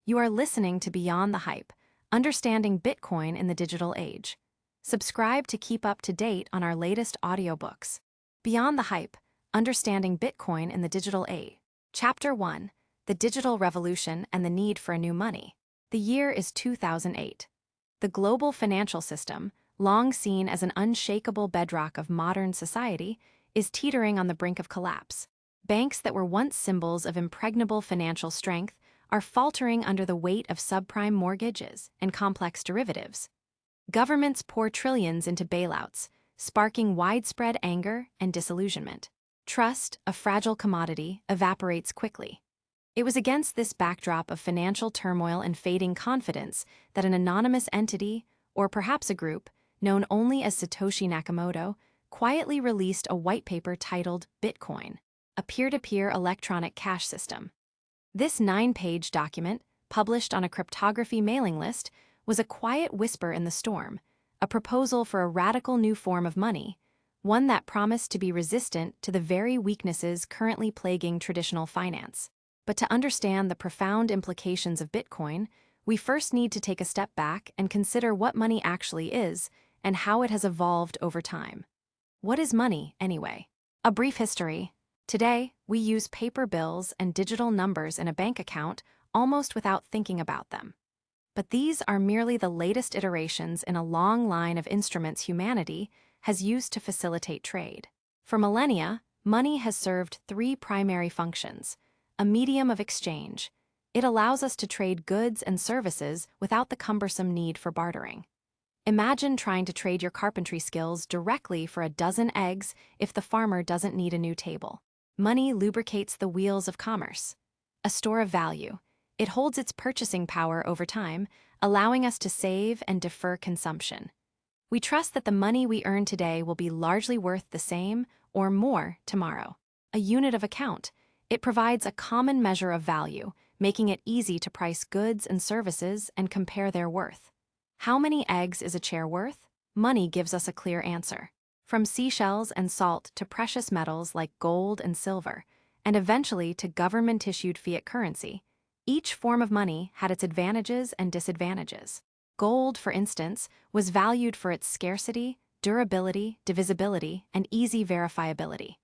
You are listening to Beyond the Hype, Understanding Bitcoin in the Digital Age. Subscribe to keep up to date on our latest audiobooks. Beyond the Hype, Understanding Bitcoin in the Digital Age. Chapter 1, The Digital Revolution and the Need for a New Money. The year is 2008. The global financial system, long seen as an unshakable bedrock of modern society, is teetering on the brink of collapse. Banks that were once symbols of impregnable financial strength are faltering under the weight of subprime mortgages and complex derivatives. Governments pour trillions into bailouts, sparking widespread anger and disillusionment. Trust, a fragile commodity, evaporates quickly. It was against this backdrop of financial turmoil and fading confidence that an anonymous entity, or perhaps a group, known only as Satoshi Nakamoto, quietly released a white paper titled Bitcoin, a peer-to-peer electronic cash system. This 9-page document, published on a cryptography mailing list, was a quiet whisper in the storm, a proposal for a radical new form of money, one that promised to be resistant to the very weaknesses currently plaguing traditional finance. But to understand the profound implications of Bitcoin, we first need to take a step back and consider what money actually is and how it has evolved over time. What is money, anyway? A brief history. Today, we use paper bills and digital numbers in a bank account almost without thinking about them. But these are merely the latest iterations in a long line of instruments humanity has used to facilitate trade. For millennia, money has served three primary functions: a medium of exchange. It allows us to trade goods and services without the cumbersome need for bartering. Imagine trying to trade your carpentry skills directly for a dozen eggs if the farmer doesn't need a new table. Money lubricates the wheels of commerce. A store of value, it holds its purchasing power over time, allowing us to save and defer consumption. We trust that the money we earn today will be largely worth the same or more tomorrow. A unit of account, it provides a common measure of value, making it easy to price goods and services and compare their worth. How many eggs is a chair worth? Money gives us a clear answer. From seashells and salt to precious metals like gold and silver, and eventually to government-issued fiat currency, each form of money had its advantages and disadvantages. Gold, for instance, was valued for its scarcity, durability, divisibility, and easy verifiability.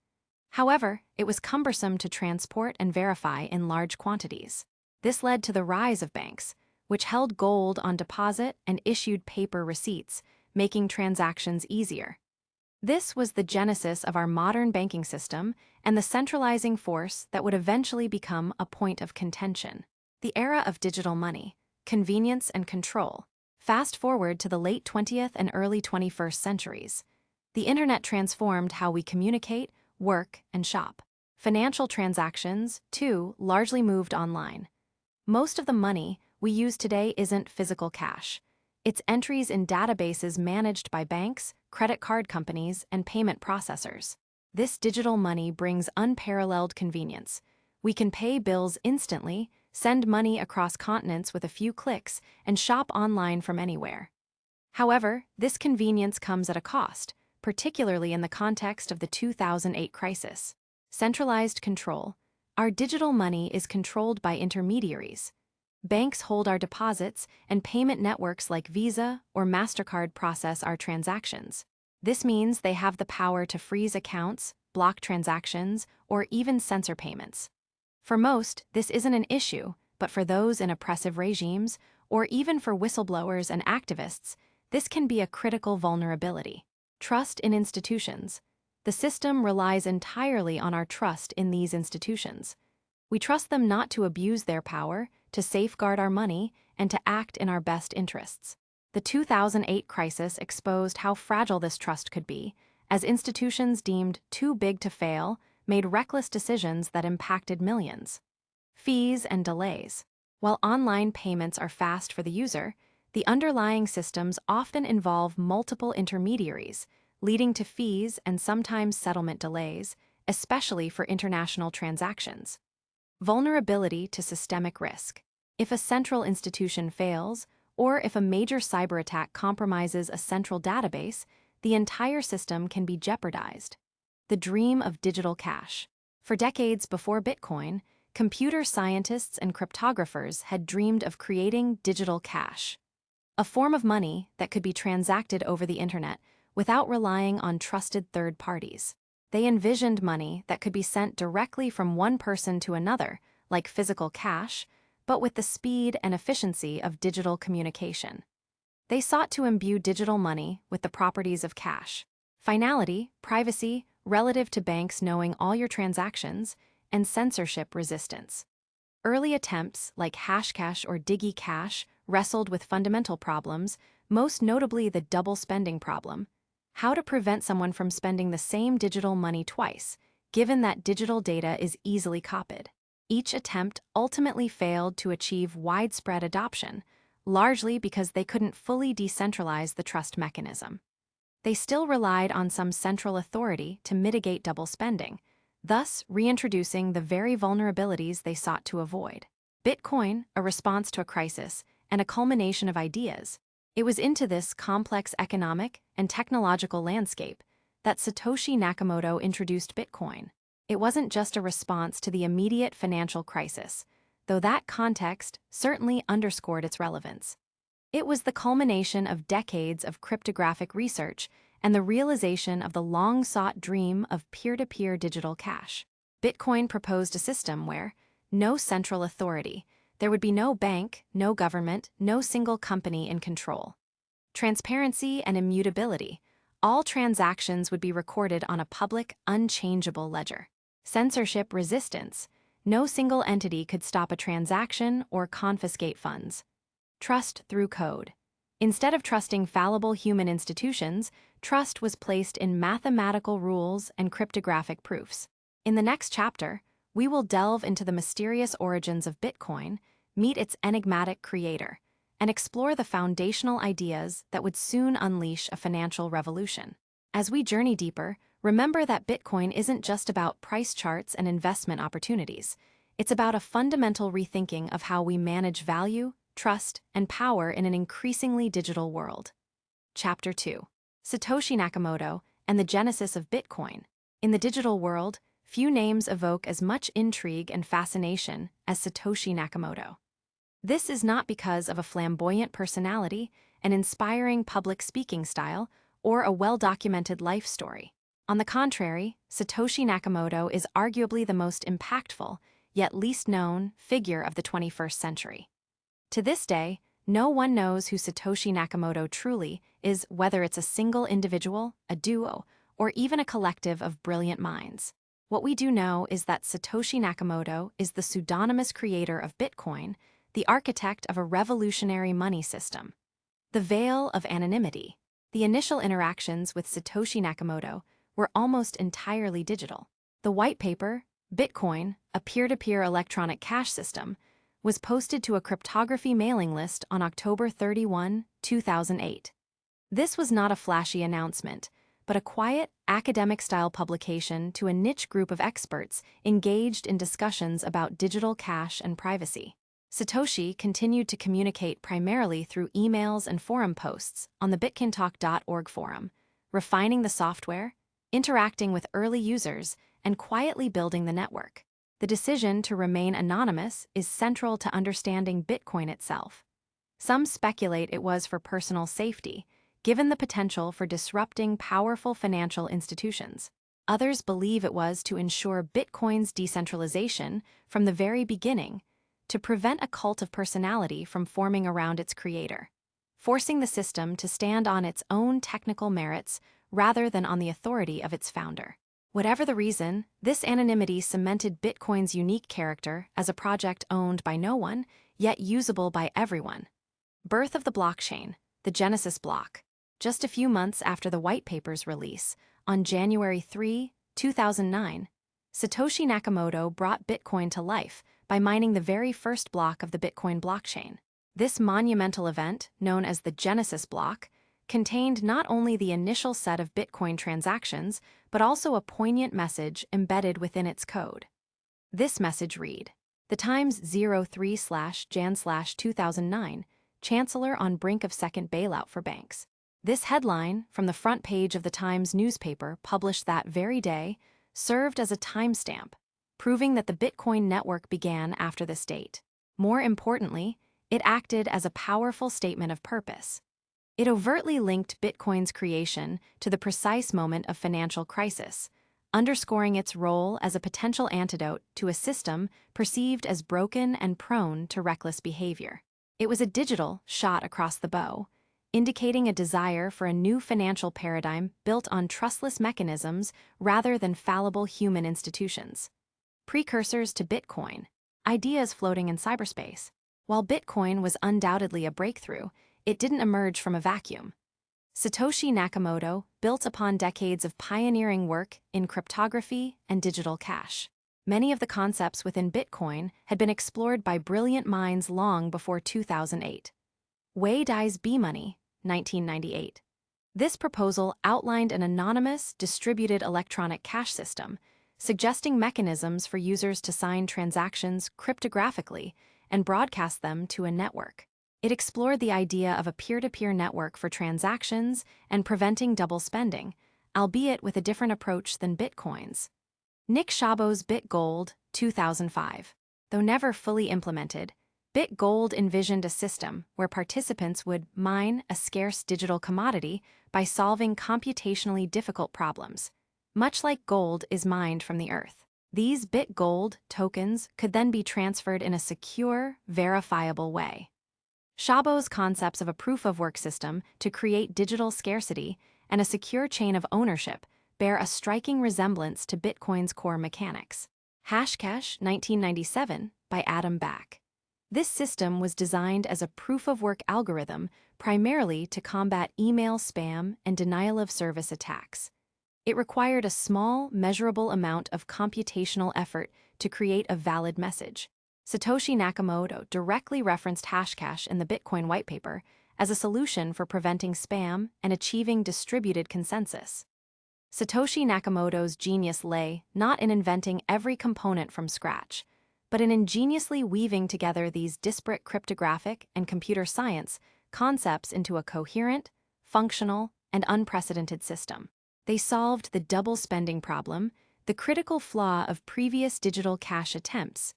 However, it was cumbersome to transport and verify in large quantities. This led to the rise of banks, which held gold on deposit and issued paper receipts, making transactions easier. This was the genesis of our modern banking system and the centralizing force that would eventually become a point of contention. The era of digital money, convenience and control. Fast forward to the late 20th and early 21st centuries. The internet transformed how we communicate, work, and shop. Financial transactions, too, largely moved online. Most of the money we use today isn't physical cash. It's entries in databases managed by banks, credit card companies, and payment processors. This digital money brings unparalleled convenience. We can pay bills instantly, send money across continents with a few clicks, and shop online from anywhere. However, this convenience comes at a cost, particularly in the context of the 2008 crisis. Centralized control. Our digital money is controlled by intermediaries. Banks hold our deposits, and payment networks like Visa or MasterCard process our transactions. This means they have the power to freeze accounts, block transactions, or even censor payments. For most, this isn't an issue, but for those in oppressive regimes, or even for whistleblowers and activists, this can be a critical vulnerability. Trust in institutions. The system relies entirely on our trust in these institutions. We trust them not to abuse their power, to safeguard our money, and to act in our best interests. The 2008 crisis exposed how fragile this trust could be, as institutions deemed too big to fail made reckless decisions that impacted millions. Fees and delays. While online payments are fast for the user, the underlying systems often involve multiple intermediaries, leading to fees and sometimes settlement delays, especially for international transactions. Vulnerability to systemic risk. If a central institution fails, or if a major cyber attack compromises a central database, the entire system can be jeopardized. The dream of digital cash. For decades before Bitcoin, computer scientists and cryptographers had dreamed of creating digital cash, a form of money that could be transacted over the internet without relying on trusted third parties. They envisioned money that could be sent directly from one person to another, like physical cash, but with the speed and efficiency of digital communication. They sought to imbue digital money with the properties of cash: finality, privacy, relative to banks knowing all your transactions, and censorship resistance. Early attempts like Hashcash or DigiCash wrestled with fundamental problems, most notably the double spending problem: how to prevent someone from spending the same digital money twice, given that digital data is easily copied. Each attempt ultimately failed to achieve widespread adoption, largely because they couldn't fully decentralize the trust mechanism. They still relied on some central authority to mitigate double spending, thus reintroducing the very vulnerabilities they sought to avoid. Bitcoin, a response to a crisis, and a culmination of ideas. It was into this complex economic and technological landscape that Satoshi Nakamoto introduced Bitcoin. It wasn't just a response to the immediate financial crisis, though that context certainly underscored its relevance. It was the culmination of decades of cryptographic research and the realization of the long-sought dream of peer-to-peer digital cash. Bitcoin proposed a system where no central authority, there would be no bank, no government, no single company in control. Transparency and immutability. All transactions would be recorded on a public, unchangeable ledger. Censorship resistance. No single entity could stop a transaction or confiscate funds. Trust through code. Instead of trusting fallible human institutions, trust was placed in mathematical rules and cryptographic proofs. In the next chapter, we will delve into the mysterious origins of Bitcoin, meet its enigmatic creator, and explore the foundational ideas that would soon unleash a financial revolution. As we journey deeper, remember that Bitcoin isn't just about price charts and investment opportunities. It's about a fundamental rethinking of how we manage value, trust, and power in an increasingly digital world. Chapter 2. Satoshi Nakamoto and the Genesis of Bitcoin. In the digital world, few names evoke as much intrigue and fascination as Satoshi Nakamoto. This is not because of a flamboyant personality, an inspiring public speaking style, or a well-documented life story. On the contrary, Satoshi Nakamoto is arguably the most impactful, yet least known, figure of the 21st century. To this day, no one knows who Satoshi Nakamoto truly is, whether it's a single individual, a duo, or even a collective of brilliant minds. What we do know is that Satoshi Nakamoto is the pseudonymous creator of Bitcoin, the architect of a revolutionary money system. The veil of anonymity. The initial interactions with Satoshi Nakamoto were almost entirely digital. The white paper, Bitcoin, a peer-to-peer electronic cash system, was posted to a cryptography mailing list on October 31, 2008. This was not a flashy announcement, but a quiet, academic-style publication to a niche group of experts engaged in discussions about digital cash and privacy. Satoshi continued to communicate primarily through emails and forum posts on the bitcointalk.org forum, refining the software, interacting with early users, and quietly building the network. The decision to remain anonymous is central to understanding Bitcoin itself. Some speculate it was for personal safety, given the potential for disrupting powerful financial institutions. Others believe it was to ensure Bitcoin's decentralization from the very beginning, to prevent a cult of personality from forming around its creator, forcing the system to stand on its own technical merits rather than on the authority of its founder. Whatever the reason, this anonymity cemented Bitcoin's unique character as a project owned by no one, yet usable by everyone. Birth of the blockchain, the Genesis block. Just a few months after the white paper's release, on January 3, 2009, Satoshi Nakamoto brought Bitcoin to life by mining the very first block of the Bitcoin blockchain. This monumental event, known as the Genesis block, contained not only the initial set of Bitcoin transactions, but also a poignant message embedded within its code. This message read, "The Times 03/Jan/2009, Chancellor on brink of second bailout for banks." This headline, from the front page of the Times newspaper published that very day, served as a timestamp. proving that the Bitcoin network began after this date. More importantly, it acted as a powerful statement of purpose. It overtly linked Bitcoin's creation to the precise moment of financial crisis, underscoring its role as a potential antidote to a system perceived as broken and prone to reckless behavior. It was a digital shot across the bow, indicating a desire for a new financial paradigm built on trustless mechanisms rather than fallible human institutions. Precursors to Bitcoin, ideas floating in cyberspace. While Bitcoin was undoubtedly a breakthrough, it didn't emerge from a vacuum. Satoshi Nakamoto built upon decades of pioneering work in cryptography and digital cash. Many of the concepts within Bitcoin had been explored by brilliant minds long before 2008. Wei Dai's B-Money, 1998. This proposal outlined an anonymous, distributed electronic cash system, suggesting mechanisms for users to sign transactions cryptographically and broadcast them to a network. It explored the idea of a peer-to-peer network for transactions and preventing double spending, albeit with a different approach than Bitcoin's. Nick Szabo's BitGold, 2005. Though never fully implemented, BitGold envisioned a system where participants would mine a scarce digital commodity by solving computationally difficult problems, much like gold is mined from the earth. These BitGold tokens could then be transferred in a secure, verifiable way. Szabo's concepts of a proof-of-work system to create digital scarcity and a secure chain of ownership bear a striking resemblance to Bitcoin's core mechanics. Hashcash, 1997, by Adam Back. This system was designed as a proof-of-work algorithm primarily to combat email spam and denial-of-service attacks. It required a small, measurable amount of computational effort to create a valid message. Satoshi Nakamoto directly referenced Hashcash in the Bitcoin whitepaper as a solution for preventing spam and achieving distributed consensus. Satoshi Nakamoto's genius lay not in inventing every component from scratch, but in ingeniously weaving together these disparate cryptographic and computer science concepts into a coherent, functional, and unprecedented system. They solved the double spending problem, the critical flaw of previous digital cash attempts,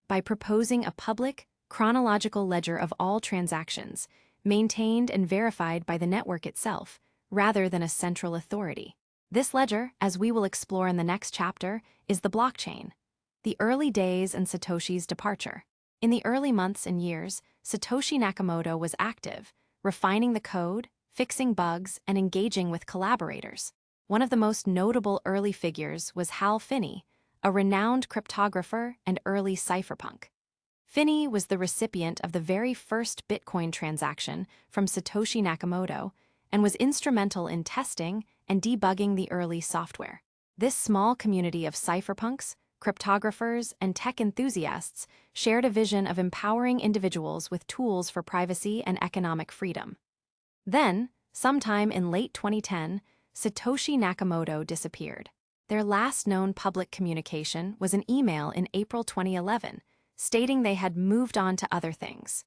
by proposing a public, chronological ledger of all transactions, maintained and verified by the network itself, rather than a central authority. This ledger, as we will explore in the next chapter, is the blockchain. The early days and Satoshi's departure. In the early months and years, Satoshi Nakamoto was active, refining the code, fixing bugs, and engaging with collaborators. One of the most notable early figures was Hal Finney, a renowned cryptographer and early cypherpunk. Finney was the recipient of the very first Bitcoin transaction from Satoshi Nakamoto and was instrumental in testing and debugging the early software. This small community of cypherpunks, cryptographers, and tech enthusiasts shared a vision of empowering individuals with tools for privacy and economic freedom. Then, sometime in late 2010, Satoshi Nakamoto disappeared. Their last known public communication was an email in April 2011, stating they had moved on to other things.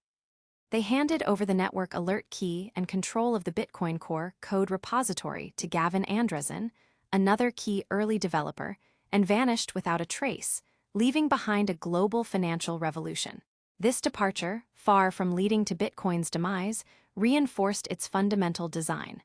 They handed over the network alert key and control of the Bitcoin Core code repository to Gavin Andresen, another key early developer, and vanished without a trace, leaving behind a global financial revolution. This departure, far from leading to Bitcoin's demise, reinforced its fundamental design.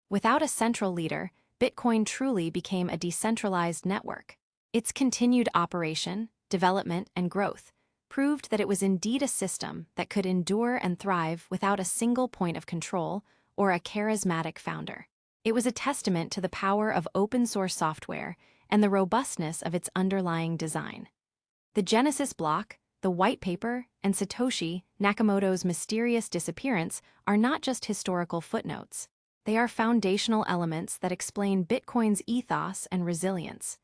Without a central leader, Bitcoin truly became a decentralized network. Its continued operation, development, and growth proved that it was indeed a system that could endure and thrive without a single point of control or a charismatic founder. It was a testament to the power of open-source software and the robustness of its underlying design. The Genesis block, the white paper, and Satoshi Nakamoto's mysterious disappearance are not just historical footnotes. They are foundational elements that explain Bitcoin's ethos and resilience.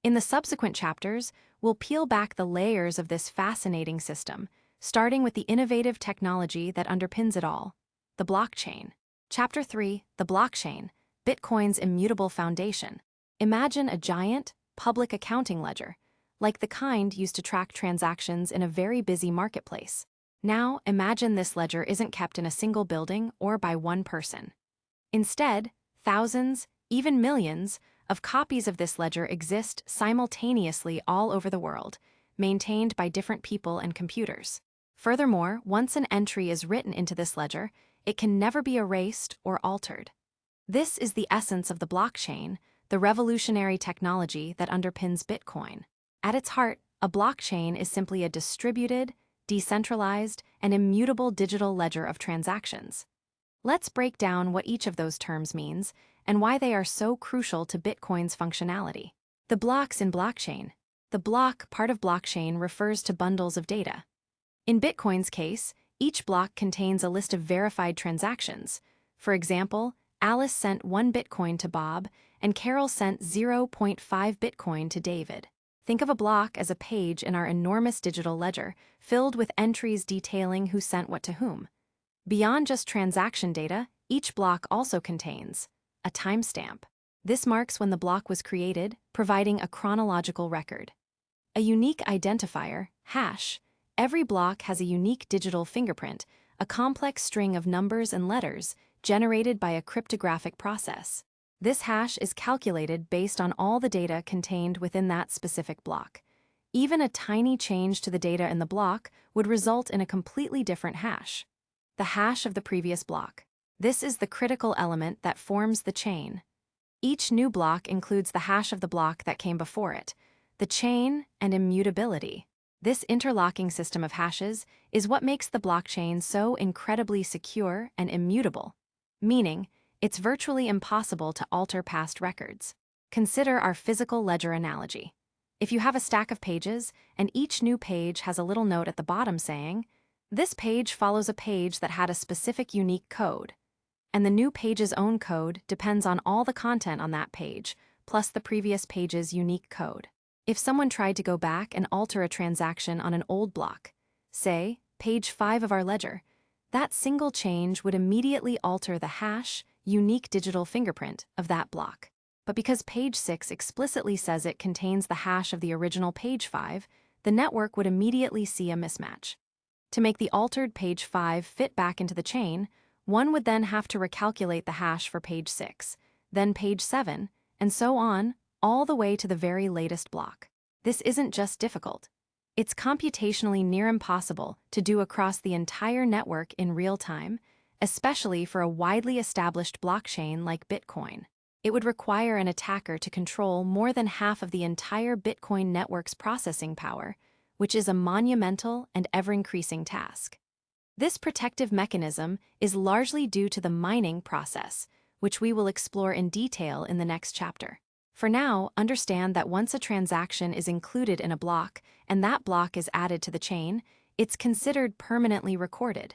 In the subsequent chapters, we'll peel back the layers of this fascinating system, starting with the innovative technology that underpins it all, the blockchain. Chapter 3, the blockchain, Bitcoin's immutable foundation. Imagine a giant, public accounting ledger, like the kind used to track transactions in a very busy marketplace. Now, imagine this ledger isn't kept in a single building or by one person. Instead, thousands, even millions, of copies of this ledger exist simultaneously all over the world, maintained by different people and computers. Furthermore, once an entry is written into this ledger, it can never be erased or altered. This is the essence of the blockchain, the revolutionary technology that underpins Bitcoin. At its heart, a blockchain is simply a distributed, decentralized, and immutable digital ledger of transactions. Let's break down what each of those terms means and why they are so crucial to Bitcoin's functionality. The blocks in blockchain. The block part of blockchain refers to bundles of data. In Bitcoin's case, each block contains a list of verified transactions. For example, Alice sent 1 Bitcoin to Bob, and Carol sent 0.5 Bitcoin to David. Think of a block as a page in our enormous digital ledger, filled with entries detailing who sent what to whom. Beyond just transaction data, each block also contains a timestamp. This marks when the block was created, providing a chronological record. A unique identifier, hash. Every block has a unique digital fingerprint, a complex string of numbers and letters generated by a cryptographic process. This hash is calculated based on all the data contained within that specific block. Even a tiny change to the data in the block would result in a completely different hash. The hash of the previous block. This is the critical element that forms the chain. Each new block includes the hash of the block that came before it. The chain and immutability. This interlocking system of hashes is what makes the blockchain so incredibly secure and immutable, meaning it's virtually impossible to alter past records. Consider our physical ledger analogy. If you have a stack of pages and each new page has a little note at the bottom saying, "This page follows a page that had a specific unique code," and the new page's own code depends on all the content on that page, plus the previous page's unique code. If someone tried to go back and alter a transaction on an old block, say, page 5 of our ledger, that single change would immediately alter the hash, unique digital fingerprint of that block. But because page 6 explicitly says it contains the hash of the original page 5, the network would immediately see a mismatch. To make the altered page 5 fit back into the chain, one would then have to recalculate the hash for page 6, then page 7, and so on, all the way to the very latest block. This isn't just difficult. It's computationally near impossible to do across the entire network in real time, especially for a widely established blockchain like Bitcoin. It would require an attacker to control more than half of the entire Bitcoin network's processing power, which is a monumental and ever-increasing task. This protective mechanism is largely due to the mining process, which we will explore in detail in the next chapter. For now, understand that once a transaction is included in a block and that block is added to the chain, it's considered permanently recorded.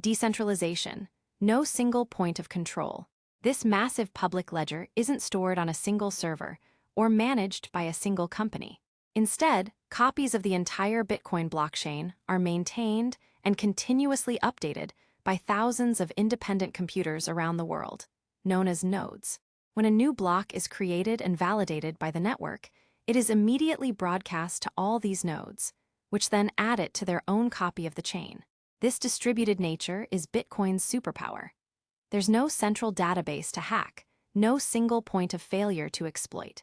Decentralization. No single point of control. This massive public ledger isn't stored on a single server or managed by a single company. Instead, copies of the entire Bitcoin blockchain are maintained and continuously updated by thousands of independent computers around the world, known as nodes. When a new block is created and validated by the network, it is immediately broadcast to all these nodes, which then add it to their own copy of the chain. This distributed nature is Bitcoin's superpower. There's no central database to hack, no single point of failure to exploit.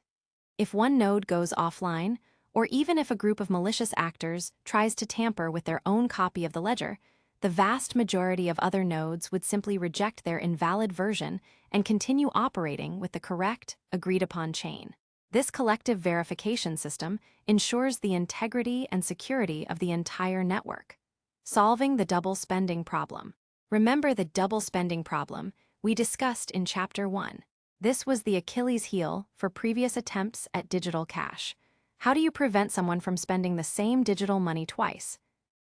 If one node goes offline, or even if a group of malicious actors tries to tamper with their own copy of the ledger, the vast majority of other nodes would simply reject their invalid version and continue operating with the correct, agreed-upon chain. This collective verification system ensures the integrity and security of the entire network. Solving the double spending problem. Remember the double spending problem we discussed in Chapter 1. This was the Achilles heel for previous attempts at digital cash. How do you prevent someone from spending the same digital money twice?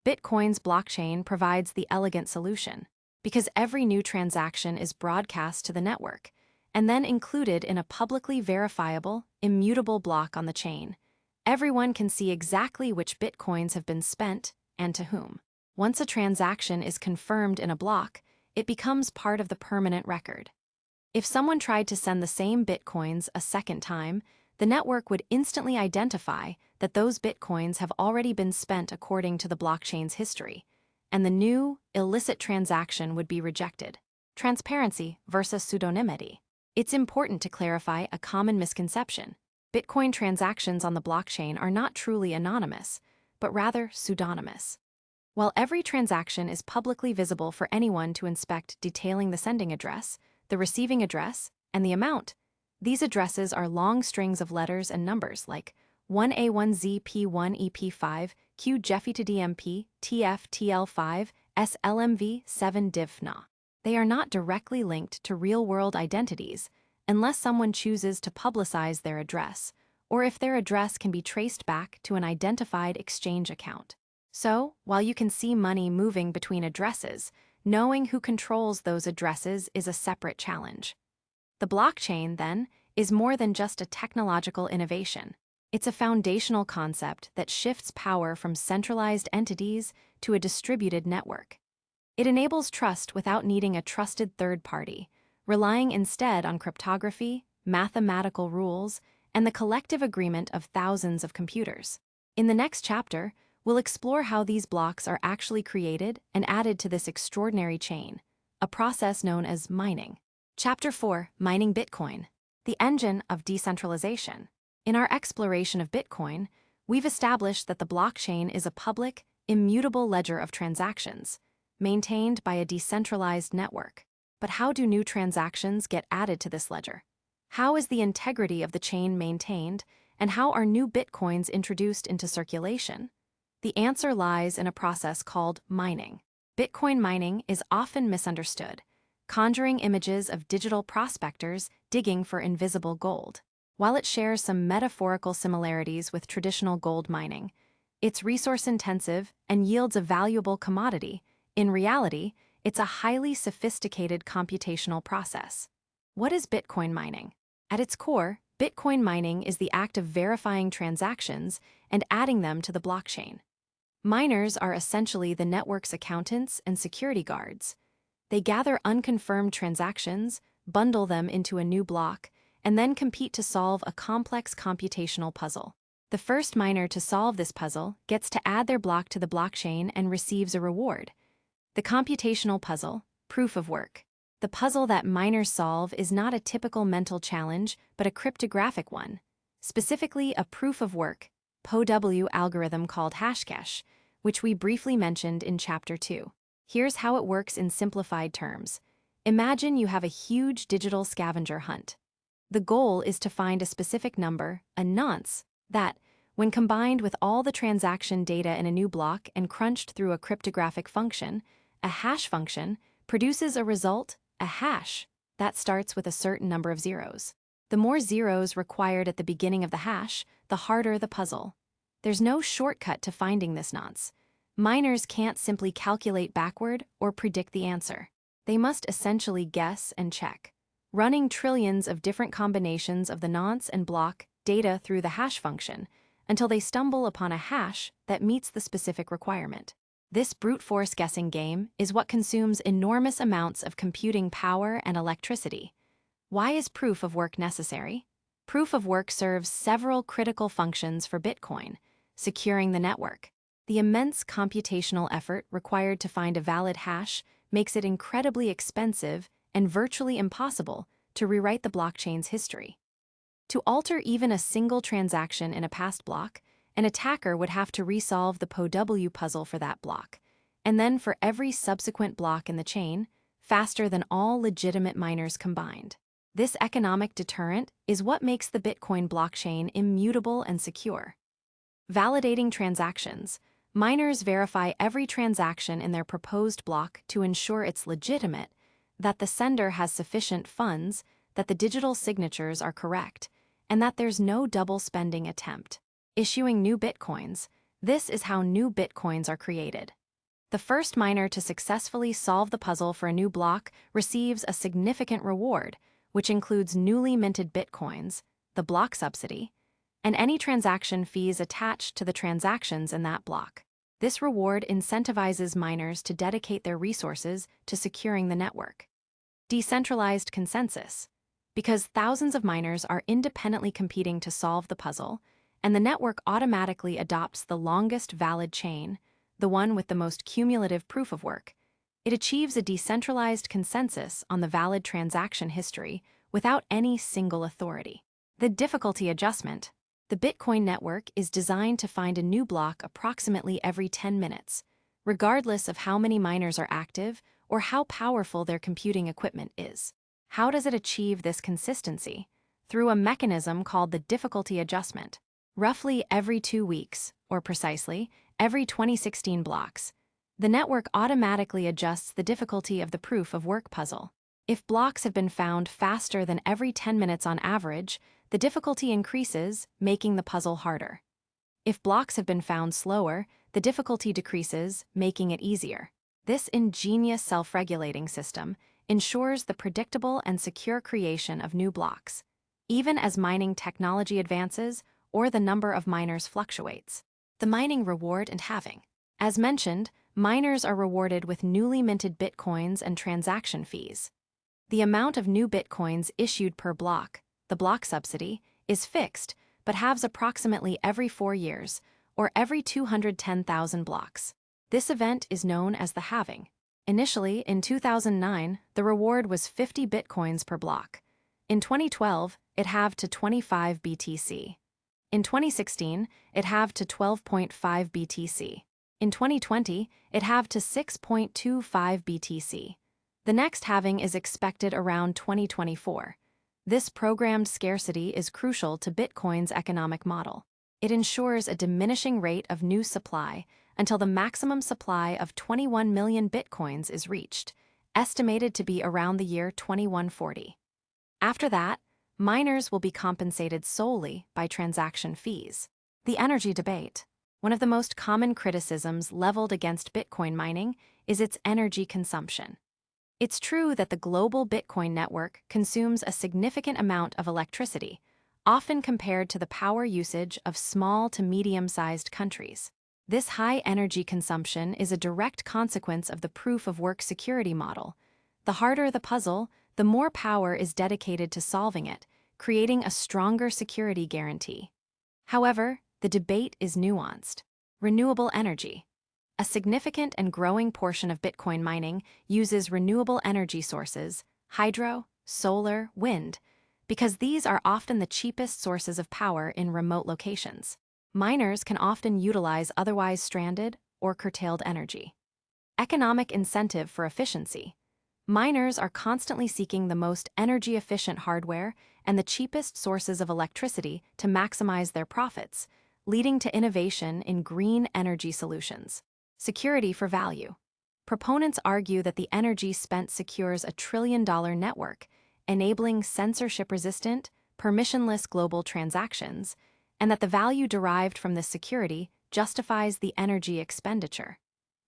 Bitcoin's blockchain provides the elegant solution, because every new transaction is broadcast to the network and then included in a publicly verifiable, immutable block on the chain. Everyone can see exactly which Bitcoins have been spent and to whom. Once a transaction is confirmed in a block, it becomes part of the permanent record. If someone tried to send the same Bitcoins a second time, the network would instantly identify that those Bitcoins have already been spent according to the blockchain's history, and the new, illicit transaction would be rejected. Transparency versus pseudonymity. It's important to clarify a common misconception. Bitcoin transactions on the blockchain are not truly anonymous, but rather pseudonymous. While every transaction is publicly visible for anyone to inspect, detailing the sending address, the receiving address, and the amount, these addresses are long strings of letters and numbers like 1A1ZP1EP5, Q Jeffy to DMP, TF TL5, SLMV 7 DIVFNA. They are not directly linked to real-world identities unless someone chooses to publicize their address, or if their address can be traced back to an identified exchange account. So, while you can see money moving between addresses, knowing who controls those addresses is a separate challenge. The blockchain, then, is more than just a technological innovation. It's a foundational concept that shifts power from centralized entities to a distributed network. It enables trust without needing a trusted third party, relying instead on cryptography, mathematical rules, and the collective agreement of thousands of computers. In the next chapter, we'll explore how these blocks are actually created and added to this extraordinary chain, a process known as mining. Chapter 4: Mining Bitcoin, the engine of decentralization. In our exploration of Bitcoin, we've established that the blockchain is a public, immutable ledger of transactions, maintained by a decentralized network. But how do new transactions get added to this ledger? How is the integrity of the chain maintained, and how are new Bitcoins introduced into circulation? The answer lies in a process called mining. Bitcoin mining is often misunderstood, conjuring images of digital prospectors digging for invisible gold. While it shares some metaphorical similarities with traditional gold mining, it's resource-intensive and yields a valuable commodity. In reality, it's a highly sophisticated computational process. What is Bitcoin mining? At its core, Bitcoin mining is the act of verifying transactions and adding them to the blockchain. Miners are essentially the network's accountants and security guards. They gather unconfirmed transactions, bundle them into a new block, and then compete to solve a complex computational puzzle. The first miner to solve this puzzle gets to add their block to the blockchain and receives a reward. The computational puzzle, proof of work. The puzzle that miners solve is not a typical mental challenge, but a cryptographic one. Specifically, a proof of work, POW algorithm called Hashcash, which we briefly mentioned in Chapter 2. Here's how it works in simplified terms. Imagine you have a huge digital scavenger hunt. The goal is to find a specific number, a nonce, that, when combined with all the transaction data in a new block and crunched through a cryptographic function, a hash function, produces a result, a hash, that starts with a certain number of zeros. The more zeros required at the beginning of the hash, the harder the puzzle. There's no shortcut to finding this nonce. Miners can't simply calculate backward or predict the answer. They must essentially guess and check, running trillions of different combinations of the nonce and block data through the hash function until they stumble upon a hash that meets the specific requirement. This brute force guessing game is what consumes enormous amounts of computing power and electricity. Why is proof of work necessary? Proof of work serves several critical functions for Bitcoin: securing the network. The immense computational effort required to find a valid hash makes it incredibly expensive and virtually impossible to rewrite the blockchain's history. To alter even a single transaction in a past block, an attacker would have to resolve the POW puzzle for that block, and then for every subsequent block in the chain, faster than all legitimate miners combined. This economic deterrent is what makes the Bitcoin blockchain immutable and secure. Validating transactions. Miners verify every transaction in their proposed block to ensure it's legitimate, that the sender has sufficient funds, that the digital signatures are correct, and that there's no double spending attempt. Issuing new Bitcoins. This is how new Bitcoins are created. The first miner to successfully solve the puzzle for a new block receives a significant reward, which includes newly minted Bitcoins, the block subsidy, and any transaction fees attached to the transactions in that block. This reward incentivizes miners to dedicate their resources to securing the network. Decentralized consensus. Because thousands of miners are independently competing to solve the puzzle, and the network automatically adopts the longest valid chain, the one with the most cumulative proof of work, it achieves a decentralized consensus on the valid transaction history without any single authority. The difficulty adjustment. The Bitcoin network is designed to find a new block approximately every 10 minutes, regardless of how many miners are active or how powerful their computing equipment is. How does it achieve this consistency? Through a mechanism called the difficulty adjustment. Roughly every 2 weeks, or precisely, every 2016 blocks, the network automatically adjusts the difficulty of the proof of work puzzle. If blocks have been found faster than every 10 minutes on average, the difficulty increases, making the puzzle harder. If blocks have been found slower, the difficulty decreases, making it easier. This ingenious self-regulating system ensures the predictable and secure creation of new blocks, even as mining technology advances or the number of miners fluctuates. The mining reward and halving. As mentioned, miners are rewarded with newly minted bitcoins and transaction fees. The amount of new bitcoins issued per block, the block subsidy, is fixed but halves approximately every 4 years, or every 210,000 blocks. This event is known as the halving. Initially, in 2009, the reward was 50 bitcoins per block. In 2012, it halved to 25 BTC. In 2016, it halved to 12.5 BTC. In 2020, it halved to 6.25 BTC. The next halving is expected around 2024. This programmed scarcity is crucial to Bitcoin's economic model. It ensures a diminishing rate of new supply until the maximum supply of 21 million Bitcoins is reached, estimated to be around the year 2140. After that, miners will be compensated solely by transaction fees. The energy debate. One of the most common criticisms leveled against Bitcoin mining is its energy consumption. It's true that the global Bitcoin network consumes a significant amount of electricity, often compared to the power usage of small to medium-sized countries. This high energy consumption is a direct consequence of the proof-of-work security model. The harder the puzzle, the more power is dedicated to solving it, creating a stronger security guarantee. However, the debate is nuanced. Renewable energy. A significant and growing portion of Bitcoin mining uses renewable energy sources, hydro, solar, wind, because these are often the cheapest sources of power in remote locations. Miners can often utilize otherwise stranded or curtailed energy. Economic incentive for efficiency. Miners are constantly seeking the most energy-efficient hardware and the cheapest sources of electricity to maximize their profits, leading to innovation in green energy solutions. Security for value. Proponents argue that the energy spent secures a trillion-dollar network, enabling censorship-resistant, permissionless global transactions, and that the value derived from this security justifies the energy expenditure.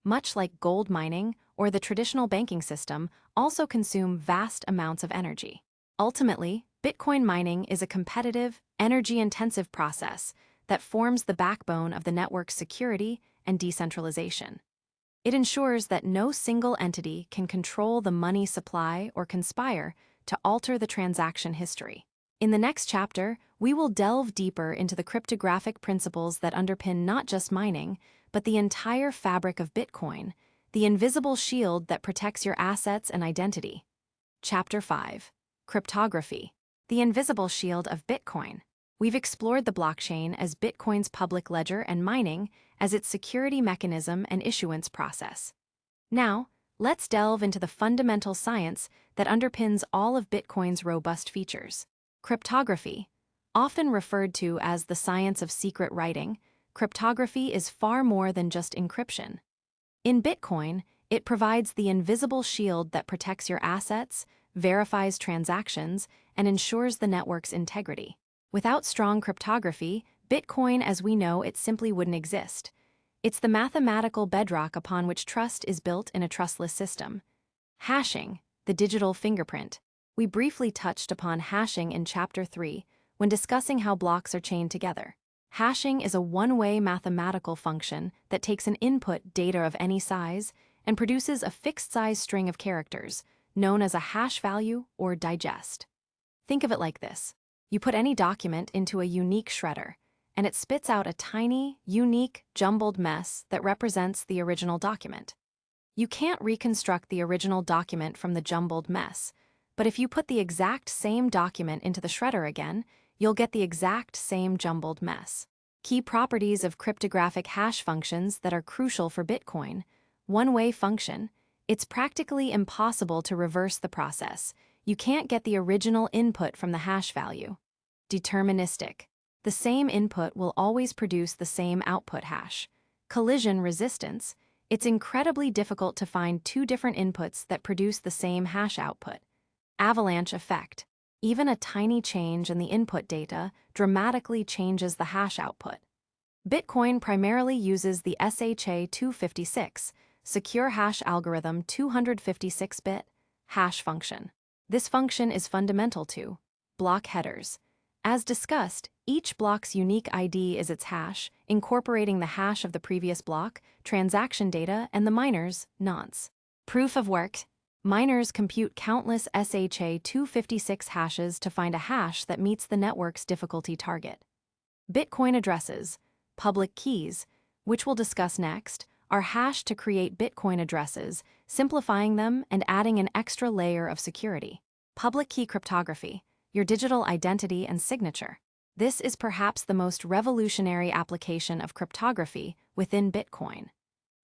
Much like gold mining or the traditional banking system, also consume vast amounts of energy. Ultimately, Bitcoin mining is a competitive, energy-intensive process that forms the backbone of the network's security and decentralization. It ensures that no single entity can control the money supply or conspire to alter the transaction history. In the next chapter, we will delve deeper into the cryptographic principles that underpin not just mining, but the entire fabric of Bitcoin, the invisible shield that protects your assets and identity. Chapter 5. Cryptography. The invisible shield of Bitcoin. We've explored the blockchain as Bitcoin's public ledger and mining as its security mechanism and issuance process. Now, let's delve into the fundamental science that underpins all of Bitcoin's robust features. Cryptography. Often referred to as the science of secret writing, cryptography is far more than just encryption. In Bitcoin, it provides the invisible shield that protects your assets, verifies transactions, and ensures the network's integrity. Without strong cryptography, Bitcoin as we know it simply wouldn't exist. It's the mathematical bedrock upon which trust is built in a trustless system. Hashing, the digital fingerprint. We briefly touched upon hashing in Chapter 3 when discussing how blocks are chained together. Hashing is a one-way mathematical function that takes an input data of any size and produces a fixed-size string of characters, known as a hash value or digest. Think of it like this. You put any document into a unique shredder, and it spits out a tiny, unique, jumbled mess that represents the original document. You can't reconstruct the original document from the jumbled mess, but if you put the exact same document into the shredder again, you'll get the exact same jumbled mess. Key properties of cryptographic hash functions that are crucial for Bitcoin. One-way function. It's practically impossible to reverse the process. You can't get the original input from the hash value. Deterministic. The same input will always produce the same output hash. Collision resistance. It's incredibly difficult to find two different inputs that produce the same hash output. Avalanche effect. Even a tiny change in the input data dramatically changes the hash output. Bitcoin primarily uses the SHA-256, secure hash algorithm 256-bit hash function. This function is fundamental to block headers. As discussed, each block's unique ID is its hash, incorporating the hash of the previous block, transaction data, and the miner's nonce. Proof of work. Miners compute countless SHA-256 hashes to find a hash that meets the network's difficulty target. Bitcoin addresses, public keys, which we'll discuss next, are hashed to create Bitcoin addresses, simplifying them and adding an extra layer of security. Public key cryptography, your digital identity and signature. This is perhaps the most revolutionary application of cryptography within Bitcoin.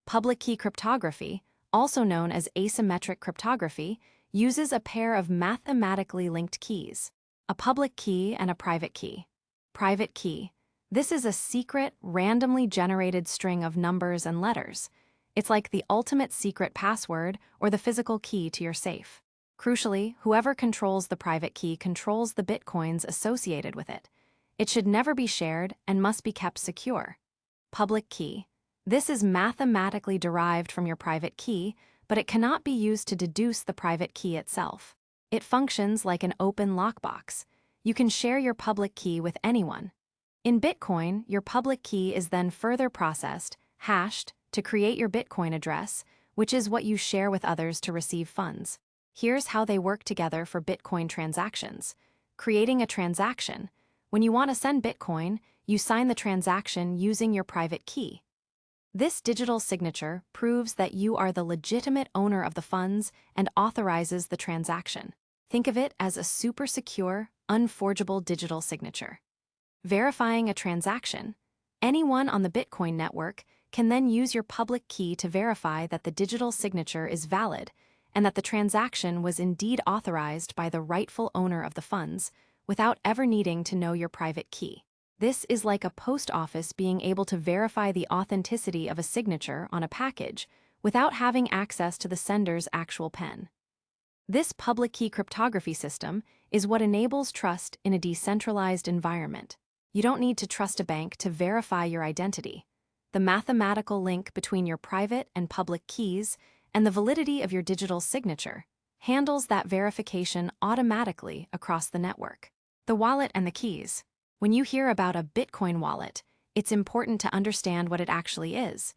Public key cryptography, also known as asymmetric cryptography, uses a pair of mathematically linked keys, a public key and a private key. Private key. This is a secret, randomly generated string of numbers and letters. It's like the ultimate secret password or the physical key to your safe. Crucially, whoever controls the private key controls the bitcoins associated with it. It should never be shared and must be kept secure. Public key. This is mathematically derived from your private key, but it cannot be used to deduce the private key itself. It functions like an open lockbox. You can share your public key with anyone. In Bitcoin, your public key is then further processed, hashed, to create your Bitcoin address, which is what you share with others to receive funds. Here's how they work together for Bitcoin transactions. Creating a transaction. When you want to send Bitcoin, you sign the transaction using your private key. This digital signature proves that you are the legitimate owner of the funds and authorizes the transaction. Think of it as a super secure, unforgeable digital signature. Verifying a transaction. Anyone on the Bitcoin network can then use your public key to verify that the digital signature is valid and that the transaction was indeed authorized by the rightful owner of the funds without ever needing to know your private key. This is like a post office being able to verify the authenticity of a signature on a package without having access to the sender's actual pen. This public key cryptography system is what enables trust in a decentralized environment. You don't need to trust a bank to verify your identity. The mathematical link between your private and public keys and the validity of your digital signature handles that verification automatically across the network. The wallet and the keys. When you hear about a Bitcoin wallet, it's important to understand what it actually is.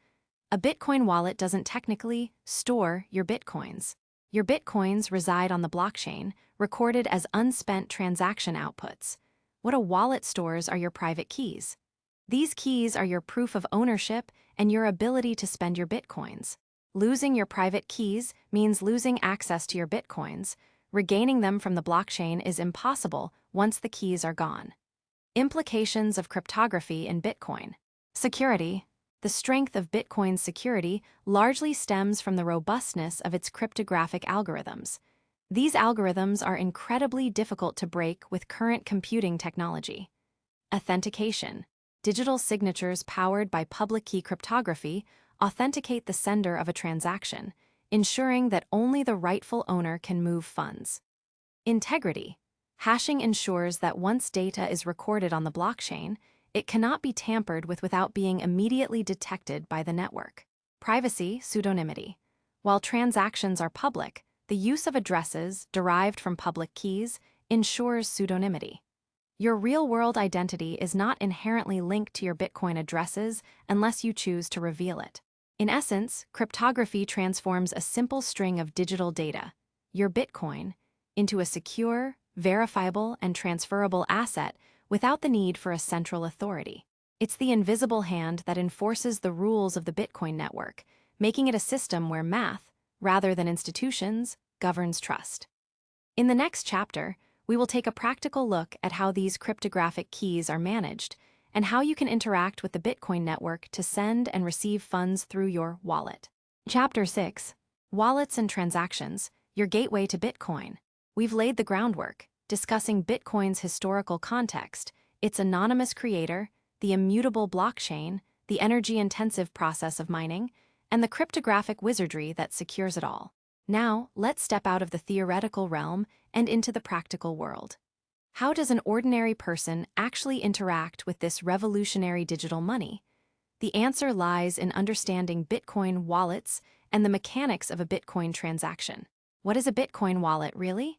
A Bitcoin wallet doesn't technically store your Bitcoins. Your Bitcoins reside on the blockchain, recorded as unspent transaction outputs. What a wallet stores are your private keys. These keys are your proof of ownership and your ability to spend your Bitcoins. Losing your private keys means losing access to your Bitcoins. Regaining them from the blockchain is impossible once the keys are gone. Implications of cryptography in Bitcoin. Security. The strength of Bitcoin's security largely stems from the robustness of its cryptographic algorithms. These algorithms are incredibly difficult to break with current computing technology. Authentication. Digital signatures powered by public key cryptography authenticate the sender of a transaction, ensuring that only the rightful owner can move funds. Integrity. Hashing ensures that once data is recorded on the blockchain, it cannot be tampered with without being immediately detected by the network. Privacy, pseudonymity. While transactions are public, the use of addresses derived from public keys ensures pseudonymity. Your real-world identity is not inherently linked to your Bitcoin addresses unless you choose to reveal it. In essence, cryptography transforms a simple string of digital data, your Bitcoin, into a secure, verifiable, and transferable asset without the need for a central authority. It's the invisible hand that enforces the rules of the Bitcoin network, making it a system where math, rather than institutions, governs trust. In the next chapter, we will take a practical look at how these cryptographic keys are managed and how you can interact with the Bitcoin network to send and receive funds through your wallet. Chapter 6: Wallets and Transactions, Your Gateway to Bitcoin. We've laid the groundwork, discussing Bitcoin's historical context, its anonymous creator, the immutable blockchain, the energy-intensive process of mining, and the cryptographic wizardry that secures it all. Now, let's step out of the theoretical realm and into the practical world. How does an ordinary person actually interact with this revolutionary digital money? The answer lies in understanding Bitcoin wallets and the mechanics of a Bitcoin transaction. What is a Bitcoin wallet, really?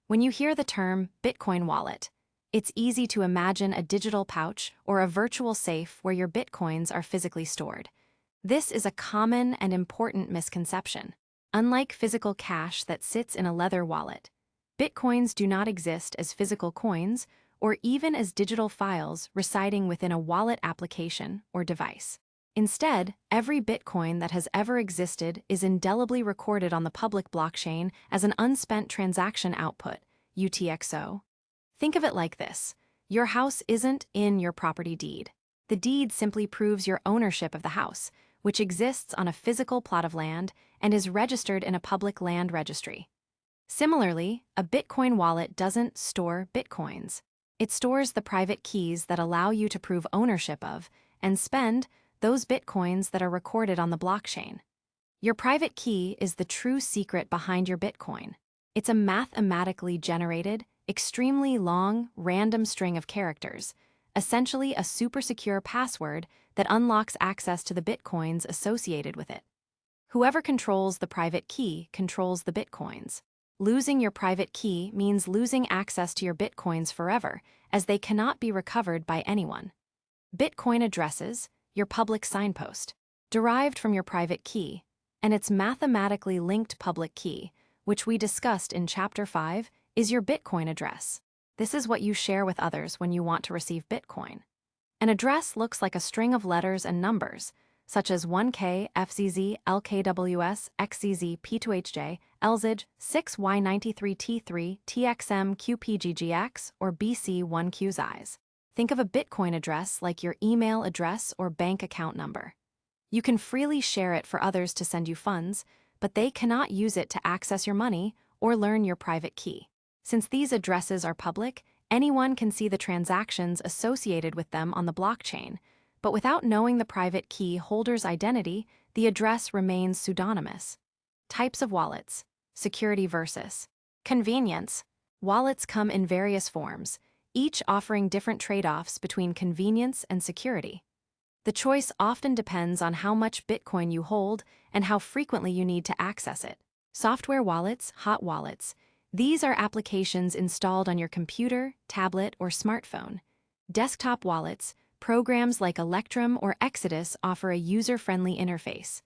When you hear the term Bitcoin wallet, it's easy to imagine a digital pouch or a virtual safe where your Bitcoins are physically stored. This is a common and important misconception. Unlike physical cash that sits in a leather wallet, Bitcoins do not exist as physical coins or even as digital files residing within a wallet application or device. Instead, every Bitcoin that has ever existed is indelibly recorded on the public blockchain as an unspent transaction output, UTXO. Think of it like this: your house isn't in your property deed. The deed simply proves your ownership of the house, which exists on a physical plot of land and is registered in a public land registry. Similarly, a Bitcoin wallet doesn't store Bitcoins. It stores the private keys that allow you to prove ownership of and spend those Bitcoins that are recorded on the blockchain. Your private key is the true secret behind your Bitcoin. It's a mathematically generated, extremely long, random string of characters, essentially a super secure password that unlocks access to the Bitcoins associated with it. Whoever controls the private key controls the Bitcoins. Losing your private key means losing access to your Bitcoins forever, as they cannot be recovered by anyone. Bitcoin addresses, your public signpost, derived from your private key, and its mathematically linked public key, which we discussed in Chapter 5, is your Bitcoin address. This is what you share with others when you want to receive Bitcoin. An address looks like a string of letters and numbers, such as 1K, FZZ, LKWS, XZZ, P2HJ, LZJ, 6Y93T3, TXM, QPGGX, or BC1QZIs. Think of a Bitcoin address like your email address or bank account number. You can freely share it for others to send you funds, but they cannot use it to access your money or learn your private key. Since these addresses are public, anyone can see the transactions associated with them on the blockchain, but without knowing the private key holder's identity, the address remains pseudonymous. Types of wallets: security versus convenience. Wallets come in various forms, each offering different trade-offs between convenience and security. The choice often depends on how much Bitcoin you hold and how frequently you need to access it. Software wallets, hot wallets. These are applications installed on your computer, tablet, or smartphone. Desktop wallets, programs like Electrum or Exodus offer a user-friendly interface.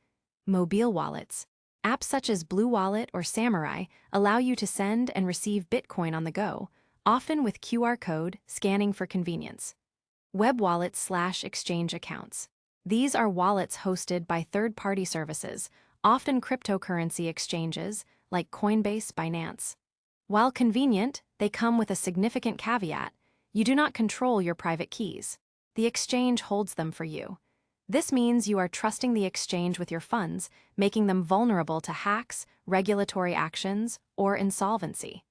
Mobile wallets. Apps such as Blue Wallet or Samurai allow you to send and receive Bitcoin on the go, often with QR code scanning for convenience. Web wallets/exchange accounts. These are wallets hosted by third-party services, often cryptocurrency exchanges like Coinbase, Binance. While convenient, they come with a significant caveat: you do not control your private keys. The exchange holds them for you. This means you are trusting the exchange with your funds, making them vulnerable to hacks, regulatory actions, or insolvency.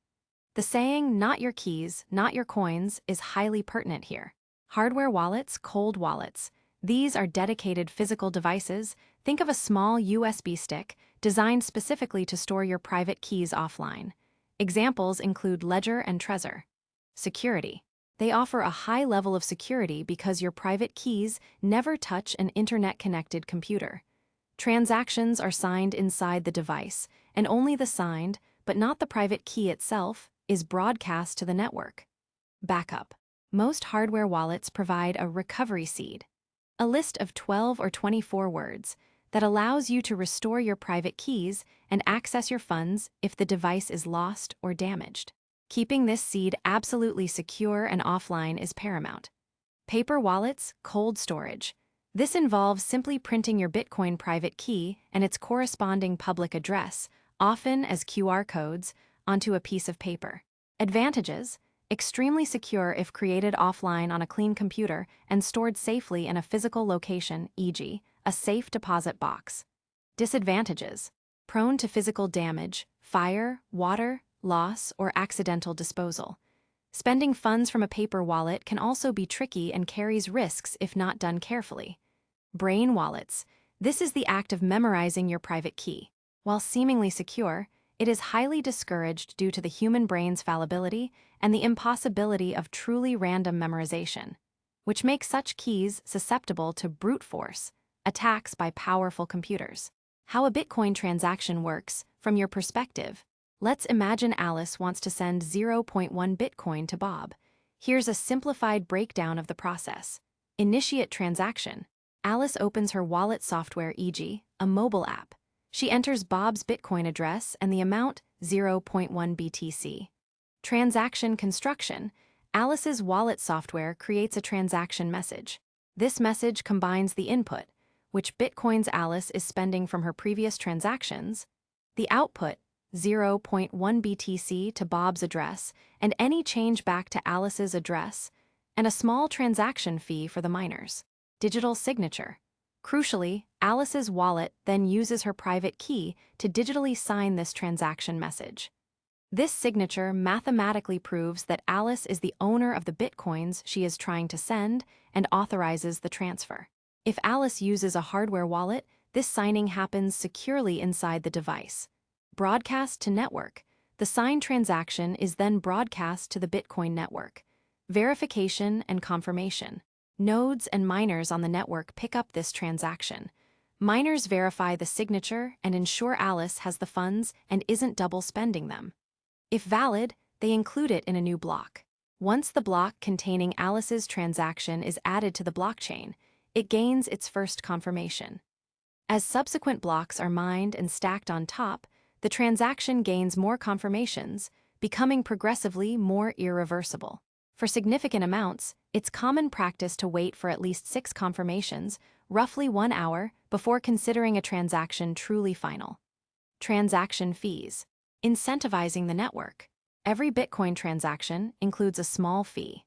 The saying, "not your keys, not your coins," is highly pertinent here. Hardware wallets, cold wallets. These are dedicated physical devices. Think of a small USB stick designed specifically to store your private keys offline. Examples include Ledger and Trezor. Security. They offer a high level of security because your private keys never touch an internet-connected computer. Transactions are signed inside the device, and only the signed, but not the private key itself, is broadcast to the network. Backup. Most hardware wallets provide a recovery seed, a list of 12 or 24 words that allows you to restore your private keys and access your funds if the device is lost or damaged. Keeping this seed absolutely secure and offline is paramount. Paper wallets, cold storage. This involves simply printing your Bitcoin private key and its corresponding public address, often as QR codes, onto a piece of paper. Advantages: extremely secure if created offline on a clean computer and stored safely in a physical location, e.g., a safe deposit box. Disadvantages: prone to physical damage, fire, water, loss, or accidental disposal. Spending funds from a paper wallet can also be tricky and carries risks if not done carefully. Brain wallets. This is the act of memorizing your private key. While seemingly secure, it is highly discouraged due to the human brain's fallibility and the impossibility of truly random memorization, which makes such keys susceptible to brute force attacks by powerful computers. How a Bitcoin transaction works, from your perspective. Let's imagine Alice wants to send 0.1 Bitcoin to Bob. Here's a simplified breakdown of the process. Initiate transaction. Alice opens her wallet software, e.g., a mobile app. She enters Bob's Bitcoin address and the amount, 0.1 BTC. Transaction construction. Alice's wallet software creates a transaction message. This message combines the input, which Bitcoins Alice is spending from her previous transactions, the output, 0.1 BTC to Bob's address, and any change back to Alice's address, and a small transaction fee for the miners. Digital signature. Crucially, Alice's wallet then uses her private key to digitally sign this transaction message. This signature mathematically proves that Alice is the owner of the Bitcoins she is trying to send and authorizes the transfer. If Alice uses a hardware wallet, this signing happens securely inside the device. Broadcast to network. The signed transaction is then broadcast to the Bitcoin network. Verification and confirmation. Nodes and miners on the network pick up this transaction. Miners verify the signature and ensure Alice has the funds and isn't double spending them. If valid, they include it in a new block. Once the block containing Alice's transaction is added to the blockchain, it gains its first confirmation. As subsequent blocks are mined and stacked on top, the transaction gains more confirmations, becoming progressively more irreversible. For significant amounts, it's common practice to wait for at least 6 confirmations, roughly 1 hour, before considering a transaction truly final. Transaction fees. Incentivizing the network. Every Bitcoin transaction includes a small fee.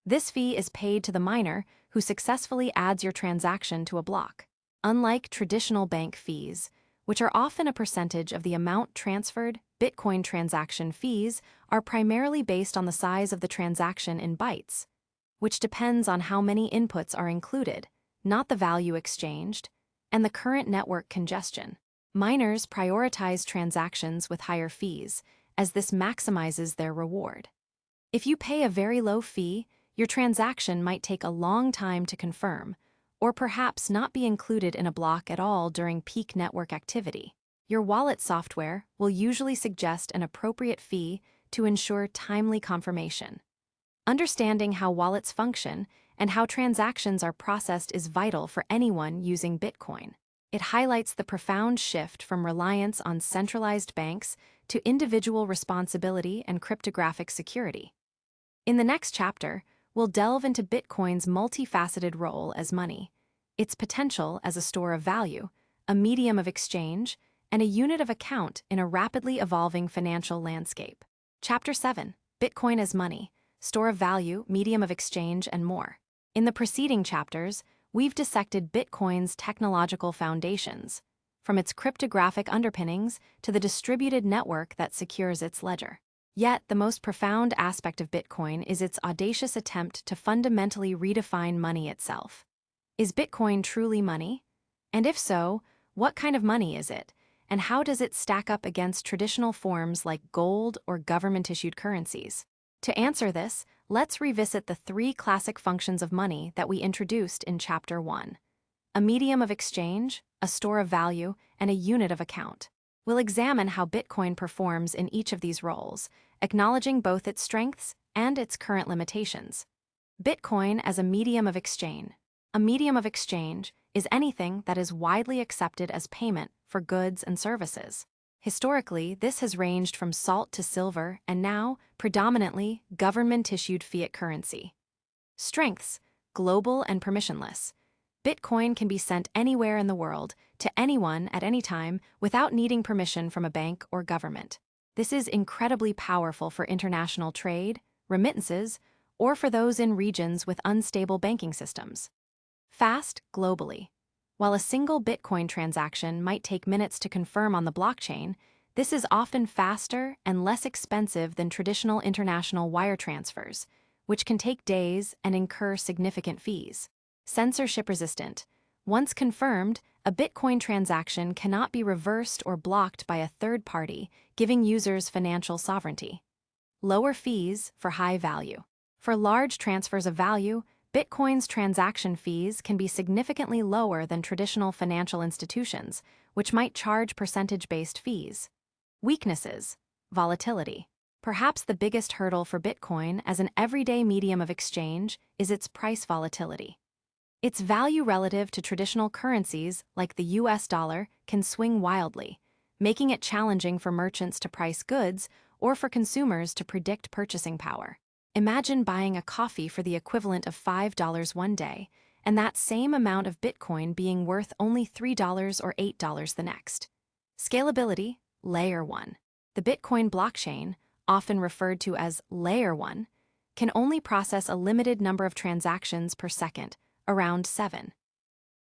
This fee is paid to the miner who successfully adds your transaction to a block. Unlike traditional bank fees, which are often a percentage of the amount transferred, Bitcoin transaction fees are primarily based on the size of the transaction in bytes, which depends on how many inputs are included, not the value exchanged, and the current network congestion. Miners prioritize transactions with higher fees, as this maximizes their reward. If you pay a very low fee, your transaction might take a long time to confirm, or perhaps not be included in a block at all during peak network activity. Your wallet software will usually suggest an appropriate fee to ensure timely confirmation. Understanding how wallets function and how transactions are processed is vital for anyone using Bitcoin. It highlights the profound shift from reliance on centralized banks to individual responsibility and cryptographic security. In the next chapter, we'll delve into Bitcoin's multifaceted role as money, its potential as a store of value, a medium of exchange, and a unit of account in a rapidly evolving financial landscape. Chapter 7: Bitcoin as money, store of value, medium of exchange, and more. In the preceding chapters, we've dissected Bitcoin's technological foundations, from its cryptographic underpinnings to the distributed network that secures its ledger. Yet, the most profound aspect of Bitcoin is its audacious attempt to fundamentally redefine money itself. Is Bitcoin truly money? And if so, what kind of money is it? And how does it stack up against traditional forms like gold or government-issued currencies? To answer this, let's revisit the 3 classic functions of money that we introduced in Chapter 1. A medium of exchange, a store of value, and a unit of account. We'll examine how Bitcoin performs in each of these roles, acknowledging both its strengths and its current limitations. Bitcoin as a medium of exchange. A medium of exchange is anything that is widely accepted as payment for goods and services. Historically, this has ranged from salt to silver and now, predominantly, government-issued fiat currency. Strengths: global and permissionless. Bitcoin can be sent anywhere in the world, to anyone at any time, without needing permission from a bank or government. This is incredibly powerful for international trade, remittances, or for those in regions with unstable banking systems. Fast globally. While a single Bitcoin transaction might take minutes to confirm on the blockchain, this is often faster and less expensive than traditional international wire transfers, which can take days and incur significant fees. Censorship resistant. Once confirmed, a Bitcoin transaction cannot be reversed or blocked by a third party, giving users financial sovereignty. Lower fees for high value. For large transfers of value, Bitcoin's transaction fees can be significantly lower than traditional financial institutions, which might charge percentage-based fees. Weaknesses. Volatility. Perhaps the biggest hurdle for Bitcoin as an everyday medium of exchange is its price volatility. Its value relative to traditional currencies, like the US dollar, can swing wildly, making it challenging for merchants to price goods or for consumers to predict purchasing power. Imagine buying a coffee for the equivalent of $5 one day, and that same amount of Bitcoin being worth only $3 or $8 the next. Scalability. Layer 1. The Bitcoin blockchain, often referred to as Layer 1, can only process a limited number of transactions per second, around 7.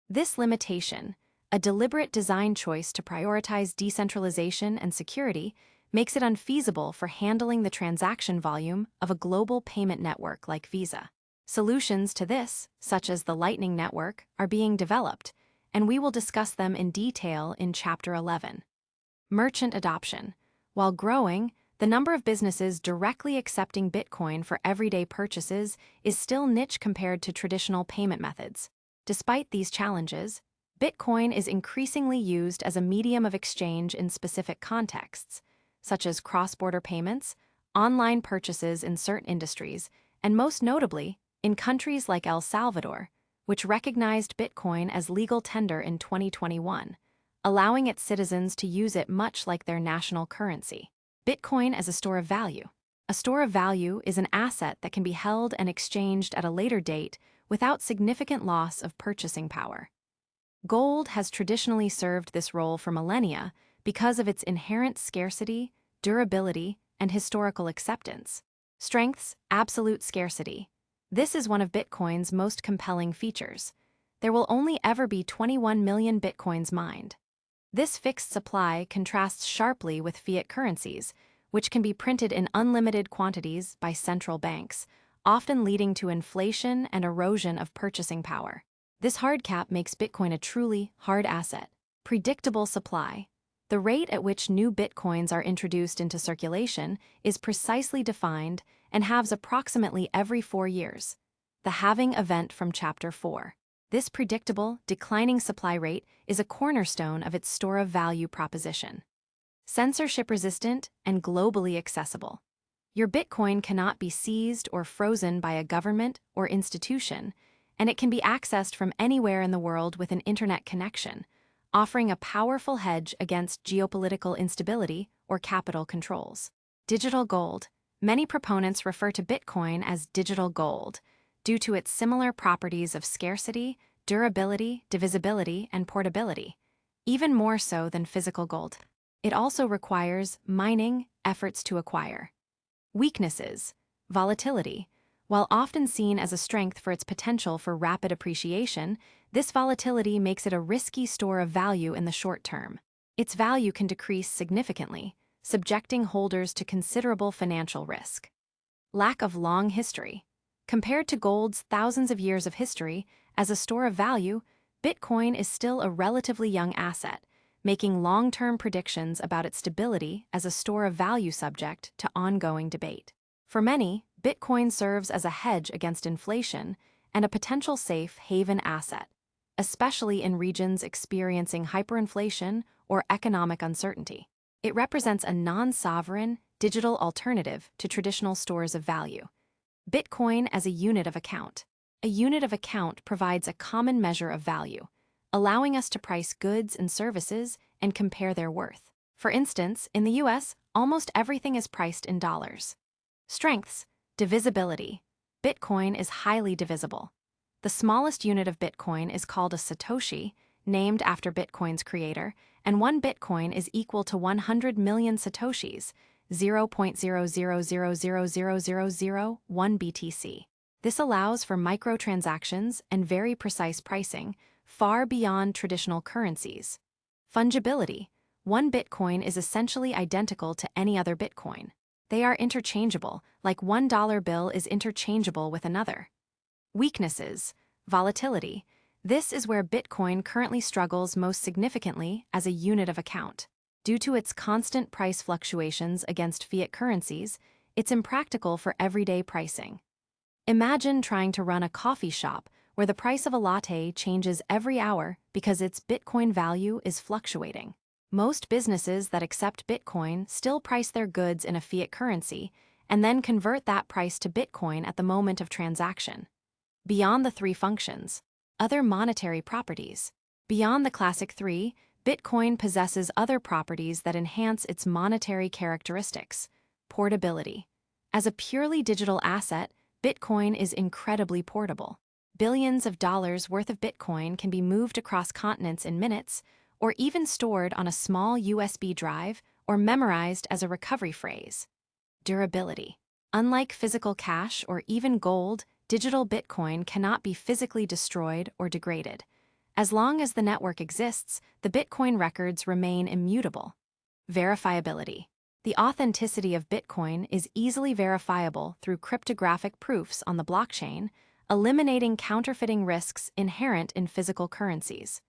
This limitation, a deliberate design choice to prioritize decentralization and security, makes it unfeasible for handling the transaction volume of a global payment network like Visa. Solutions to this, such as the Lightning Network, are being developed, and we will discuss them in detail in Chapter 11. Merchant adoption. While growing, the number of businesses directly accepting Bitcoin for everyday purchases is still niche compared to traditional payment methods. Despite these challenges, Bitcoin is increasingly used as a medium of exchange in specific contexts, such as cross-border payments, online purchases in certain industries, and most notably, in countries like El Salvador, which recognized Bitcoin as legal tender in 2021, allowing its citizens to use it much like their national currency. Bitcoin as a store of value. A store of value is an asset that can be held and exchanged at a later date without significant loss of purchasing power. Gold has traditionally served this role for millennia because of its inherent scarcity, durability, and historical acceptance. Strengths. Absolute scarcity. This is one of Bitcoin's most compelling features. There will only ever be 21 million Bitcoins mined. This fixed supply contrasts sharply with fiat currencies, which can be printed in unlimited quantities by central banks, often leading to inflation and erosion of purchasing power. This hard cap makes Bitcoin a truly hard asset. Predictable supply. The rate at which new Bitcoins are introduced into circulation is precisely defined and halves approximately every 4 years. The halving event from Chapter 4. This predictable, declining supply rate is a cornerstone of its store of value proposition. Censorship-resistant and globally accessible. Your Bitcoin cannot be seized or frozen by a government or institution, and it can be accessed from anywhere in the world with an internet connection, offering a powerful hedge against geopolitical instability or capital controls. Digital gold. Many proponents refer to Bitcoin as digital gold, due to its similar properties of scarcity, durability, divisibility, and portability, even more so than physical gold. It also requires mining efforts to acquire. Weaknesses. Volatility. While often seen as a strength for its potential for rapid appreciation, this volatility makes it a risky store of value in the short term. Its value can decrease significantly, subjecting holders to considerable financial risk. Lack of long history. Compared to gold's thousands of years of history, as a store of value, Bitcoin is still a relatively young asset, making long-term predictions about its stability as a store of value subject to ongoing debate. For many, Bitcoin serves as a hedge against inflation and a potential safe haven asset, especially in regions experiencing hyperinflation or economic uncertainty. It represents a non-sovereign, digital alternative to traditional stores of value. Bitcoin as a unit of account. A unit of account provides a common measure of value, allowing us to price goods and services and compare their worth. For instance, in the US, almost everything is priced in dollars. Strengths. Divisibility. Bitcoin is highly divisible. The smallest unit of Bitcoin is called a Satoshi, named after Bitcoin's creator, and 1 Bitcoin is equal to 100 million Satoshis, 0.000000001 BTC. This allows for microtransactions and very precise pricing, far beyond traditional currencies. Fungibility. One Bitcoin is essentially identical to any other Bitcoin. They are interchangeable, like $1 bill is interchangeable with another. Weaknesses. Volatility. This is where Bitcoin currently struggles most significantly as a unit of account. Due to its constant price fluctuations against fiat currencies, it's impractical for everyday pricing. Imagine trying to run a coffee shop where the price of a latte changes every hour because its Bitcoin value is fluctuating. Most businesses that accept Bitcoin still price their goods in a fiat currency and then convert that price to Bitcoin at the moment of transaction. Beyond the three functions. Other monetary properties. Beyond the classic three, Bitcoin possesses other properties that enhance its monetary characteristics. Portability. As a purely digital asset, Bitcoin is incredibly portable. Billions of dollars worth of Bitcoin can be moved across continents in minutes, or even stored on a small USB drive or memorized as a recovery phrase. Durability. Unlike physical cash or even gold, digital Bitcoin cannot be physically destroyed or degraded. As long as the network exists, the Bitcoin records remain immutable. Verifiability. The authenticity of Bitcoin is easily verifiable through cryptographic proofs on the blockchain, eliminating counterfeiting risks inherent in physical currencies.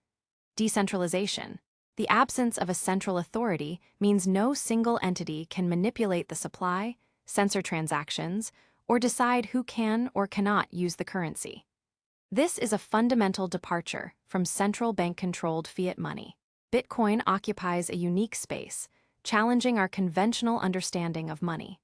Decentralization. The absence of a central authority means no single entity can manipulate the supply, censor transactions, or decide who can or cannot use the currency. This is a fundamental departure from central bank-controlled fiat money. Bitcoin occupies a unique space, challenging our conventional understanding of money.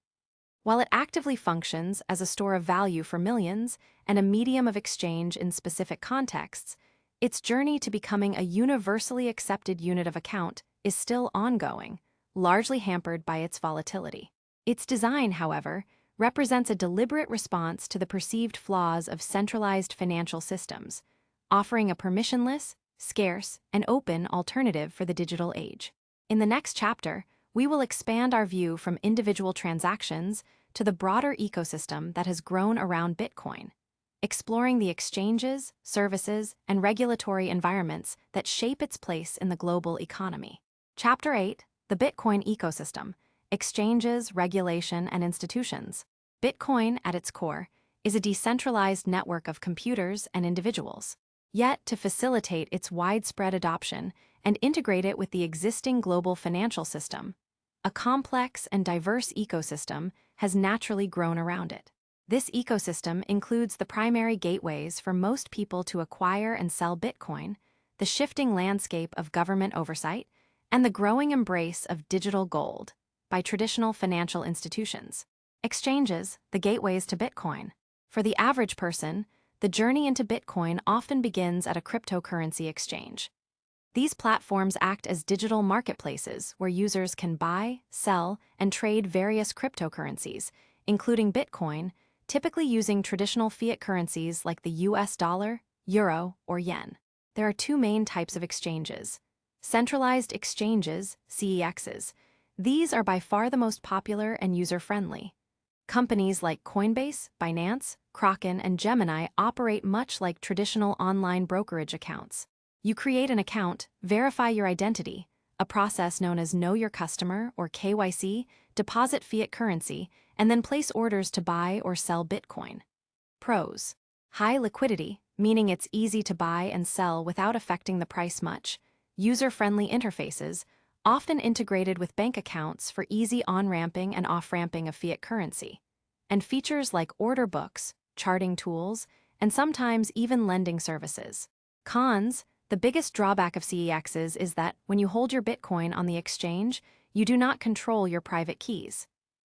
While it actively functions as a store of value for millions and a medium of exchange in specific contexts, its journey to becoming a universally accepted unit of account is still ongoing, largely hampered by its volatility. Its design, however, represents a deliberate response to the perceived flaws of centralized financial systems, offering a permissionless, scarce, and open alternative for the digital age. In the next chapter, we will expand our view from individual transactions to the broader ecosystem that has grown around Bitcoin, exploring the exchanges, services, and regulatory environments that shape its place in the global economy. Chapter 8, The Bitcoin Ecosystem, Exchanges, Regulation, and Institutions. Bitcoin, at its core, is a decentralized network of computers and individuals. Yet, to facilitate its widespread adoption and integrate it with the existing global financial system, a complex and diverse ecosystem has naturally grown around it. This ecosystem includes the primary gateways for most people to acquire and sell Bitcoin, the shifting landscape of government oversight, and the growing embrace of digital gold by traditional financial institutions. Exchanges, the gateways to Bitcoin. For the average person, the journey into Bitcoin often begins at a cryptocurrency exchange. These platforms act as digital marketplaces where users can buy, sell, and trade various cryptocurrencies, including Bitcoin, typically using traditional fiat currencies like the US dollar, euro, or yen. There are two main types of exchanges. Centralized exchanges, CEXs. These are by far the most popular and user-friendly. Companies like Coinbase, Binance, Kraken, and Gemini operate much like traditional online brokerage accounts. You create an account, verify your identity, a process known as Know Your Customer or KYC, deposit fiat currency, and then place orders to buy or sell Bitcoin. Pros: high liquidity, meaning it's easy to buy and sell without affecting the price much. User-friendly interfaces, often integrated with bank accounts for easy on-ramping and off-ramping of fiat currency. And features like order books, charting tools, and sometimes even lending services. Cons: the biggest drawback of CEXs is that when you hold your Bitcoin on the exchange, you do not control your private keys.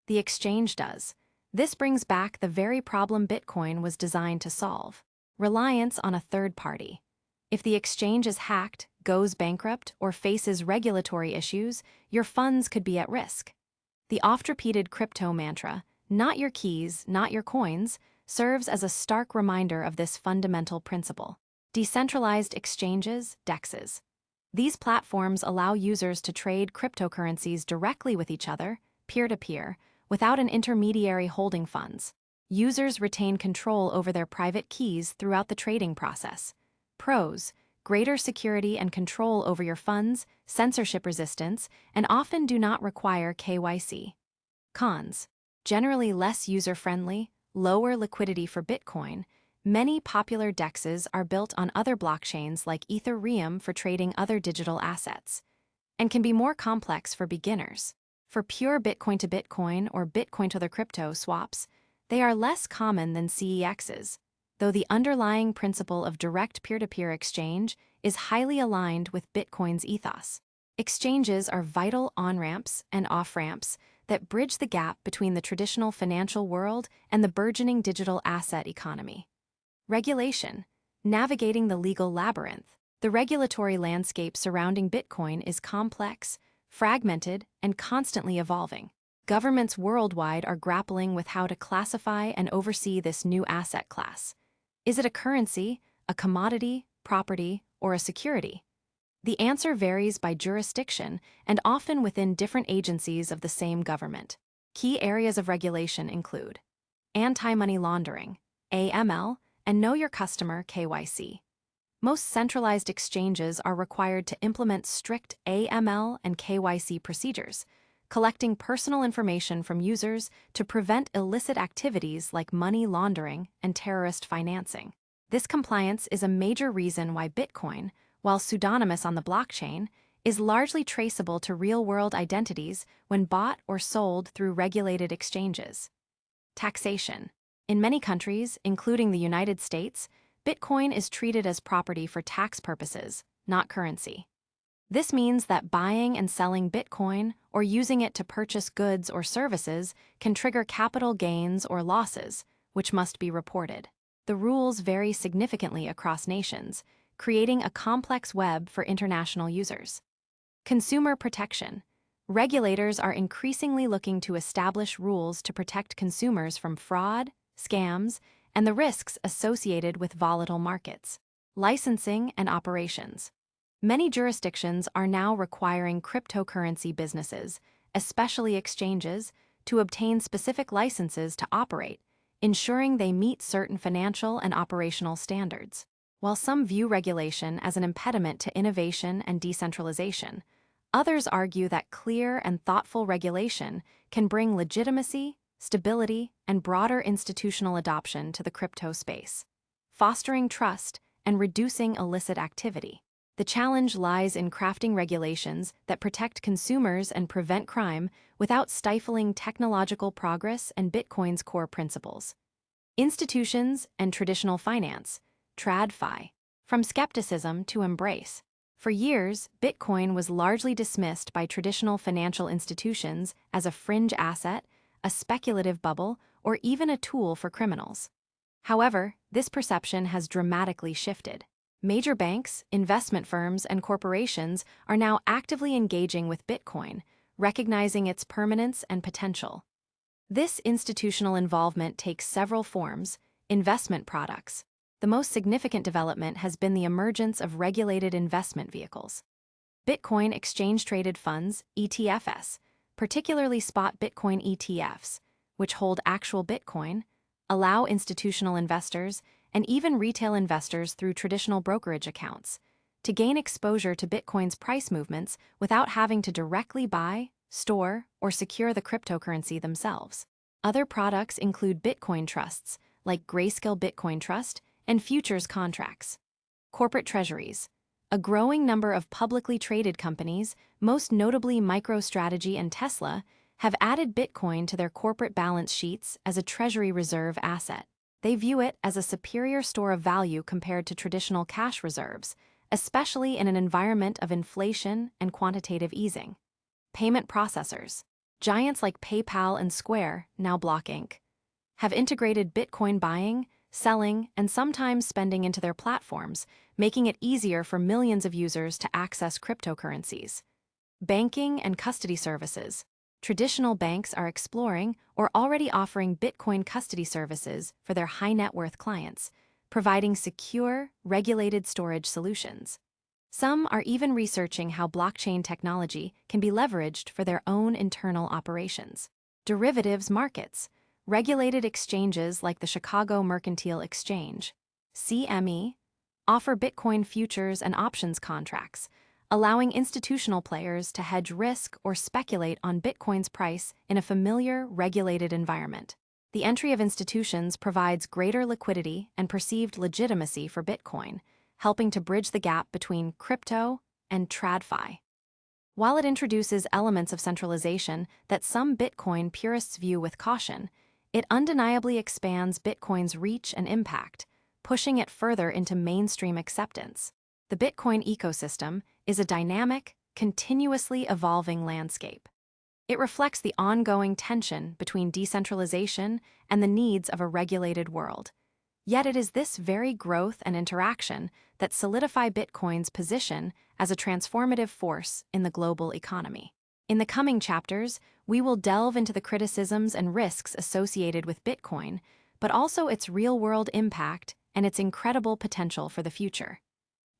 The exchange does. This brings back the very problem Bitcoin was designed to solve: reliance on a third party. If the exchange is hacked, goes bankrupt, or faces regulatory issues, your funds could be at risk. The oft-repeated crypto mantra, "Not your keys, not your coins," serves as a stark reminder of this fundamental principle. Decentralized exchanges, DEXs. These platforms allow users to trade cryptocurrencies directly with each other, peer-to-peer, without an intermediary holding funds. Users retain control over their private keys throughout the trading process. Pros: greater security and control over your funds, censorship resistance, and often do not require KYC. Cons: generally less user-friendly, lower liquidity for Bitcoin. Many popular DEXs are built on other blockchains like Ethereum for trading other digital assets, and can be more complex for beginners. For pure Bitcoin to Bitcoin or Bitcoin to other crypto swaps, they are less common than CEXs, though the underlying principle of direct peer-to-peer exchange is highly aligned with Bitcoin's ethos. Exchanges are vital on-ramps and off-ramps that bridge the gap between the traditional financial world and the burgeoning digital asset economy. Regulation: navigating the legal labyrinth. The regulatory landscape surrounding Bitcoin is complex, fragmented, and constantly evolving. Governments worldwide are grappling with how to classify and oversee this new asset class. Is it a currency, a commodity, property, or a security? The answer varies by jurisdiction and often within different agencies of the same government. Key areas of regulation include anti-money laundering, AML, and Know Your Customer, KYC. Most centralized exchanges are required to implement strict AML and KYC procedures, collecting personal information from users to prevent illicit activities like money laundering and terrorist financing. This compliance is a major reason why Bitcoin, while pseudonymous on the blockchain, is largely traceable to real-world identities when bought or sold through regulated exchanges. Taxation. In many countries, including the United States, Bitcoin is treated as property for tax purposes, not currency. This means that buying and selling Bitcoin or using it to purchase goods or services can trigger capital gains or losses, which must be reported. The rules vary significantly across nations, creating a complex web for international users. Consumer protection. Regulators are increasingly looking to establish rules to protect consumers from fraud, scams, and the risks associated with volatile markets. Licensing and operations. Many jurisdictions are now requiring cryptocurrency businesses, especially exchanges, to obtain specific licenses to operate, ensuring they meet certain financial and operational standards. While some view regulation as an impediment to innovation and decentralization, others argue that clear and thoughtful regulation can bring legitimacy, stability, and broader institutional adoption to the crypto space, fostering trust and reducing illicit activity. The challenge lies in crafting regulations that protect consumers and prevent crime without stifling technological progress and Bitcoin's core principles. Institutions and traditional finance, TradFi. From skepticism to embrace. For years, Bitcoin was largely dismissed by traditional financial institutions as a fringe asset, a speculative bubble, or even a tool for criminals. However, this perception has dramatically shifted. Major banks, investment firms, and corporations are now actively engaging with Bitcoin, recognizing its permanence and potential. This institutional involvement takes several forms. Investment products. The most significant development has been the emergence of regulated investment vehicles. Bitcoin exchange-traded funds, ETFs, particularly spot Bitcoin ETFs, which hold actual Bitcoin, allow institutional investors and even retail investors through traditional brokerage accounts to gain exposure to Bitcoin's price movements without having to directly buy, store, or secure the cryptocurrency themselves. Other products include Bitcoin trusts, like Grayscale Bitcoin Trust, and futures contracts. Corporate treasuries. A growing number of publicly traded companies, most notably MicroStrategy and Tesla, have added Bitcoin to their corporate balance sheets as a treasury reserve asset. They view it as a superior store of value compared to traditional cash reserves, especially in an environment of inflation and quantitative easing. Payment processors. Giants like PayPal and Square, now Block Inc., have integrated Bitcoin buying, selling, and sometimes spending into their platforms, making it easier for millions of users to access cryptocurrencies. Banking and custody services. Traditional banks are exploring or already offering Bitcoin custody services for their high-net-worth clients, providing secure, regulated storage solutions. Some are even researching how blockchain technology can be leveraged for their own internal operations. Derivatives markets. Regulated exchanges like the Chicago Mercantile Exchange, CME, offer Bitcoin futures and options contracts, allowing institutional players to hedge risk or speculate on Bitcoin's price in a familiar, regulated environment. The entry of institutions provides greater liquidity and perceived legitimacy for Bitcoin, helping to bridge the gap between crypto and TradFi. While it introduces elements of centralization that some Bitcoin purists view with caution, it undeniably expands Bitcoin's reach and impact, pushing it further into mainstream acceptance. The Bitcoin ecosystem is a dynamic, continuously evolving landscape. It reflects the ongoing tension between decentralization and the needs of a regulated world. Yet it is this very growth and interaction that solidify Bitcoin's position as a transformative force in the global economy. In the coming chapters, we will delve into the criticisms and risks associated with Bitcoin, but also its real-world impact and its incredible potential for the future.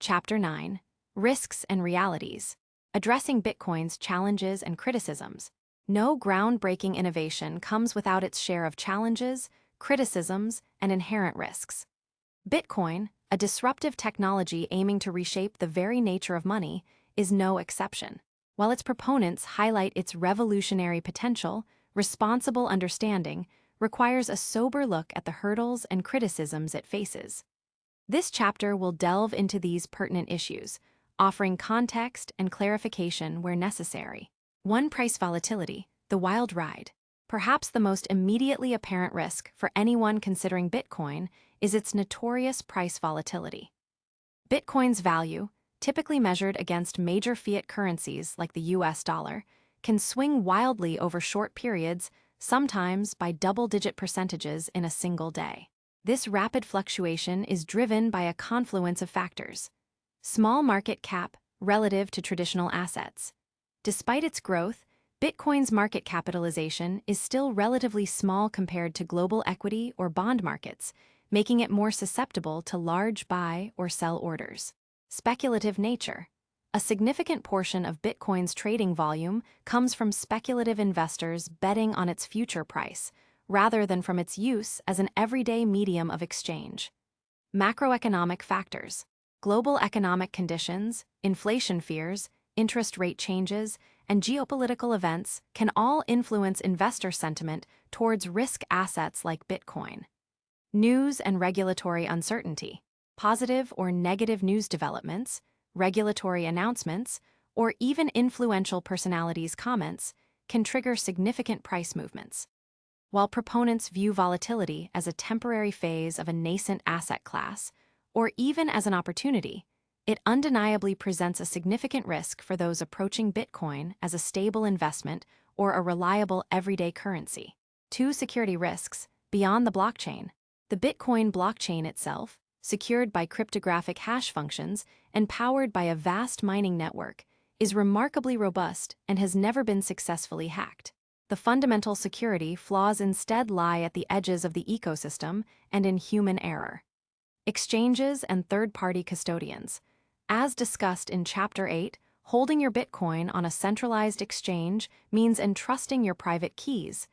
Chapter 9. Risks and Realities. Addressing Bitcoin's challenges and criticisms. No groundbreaking innovation comes without its share of challenges, criticisms, and inherent risks. Bitcoin, a disruptive technology aiming to reshape the very nature of money, is no exception. While its proponents highlight its revolutionary potential, responsible understanding requires a sober look at the hurdles and criticisms it faces. This chapter will delve into these pertinent issues, offering context and clarification where necessary. 1. Price volatility, the wild ride. Perhaps the most immediately apparent risk for anyone considering Bitcoin is its notorious price volatility. Bitcoin's value, typically measured against major fiat currencies like the US dollar, can swing wildly over short periods, sometimes by double-digit percentages in a single day. This rapid fluctuation is driven by a confluence of factors. Small market cap relative to traditional assets. Despite its growth, Bitcoin's market capitalization is still relatively small compared to global equity or bond markets, making it more susceptible to large buy or sell orders. Speculative nature. A significant portion of Bitcoin's trading volume comes from speculative investors betting on its future price, rather than from its use as an everyday medium of exchange. Macroeconomic factors. Global economic conditions, inflation fears, interest rate changes, and geopolitical events can all influence investor sentiment towards risk assets like Bitcoin. News and regulatory uncertainty. Positive or negative news developments, regulatory announcements, or even influential personalities' comments can trigger significant price movements. While proponents view volatility as a temporary phase of a nascent asset class, or even as an opportunity, it undeniably presents a significant risk for those approaching Bitcoin as a stable investment or a reliable everyday currency. 2. Security risks. Beyond the blockchain. The Bitcoin blockchain itself, secured by cryptographic hash functions and powered by a vast mining network, is remarkably robust and has never been successfully hacked. The fundamental security flaws instead lie at the edges of the ecosystem and in human error. Exchanges and third-party custodians. As discussed in Chapter 8, holding your Bitcoin on a centralized exchange means entrusting your private keys,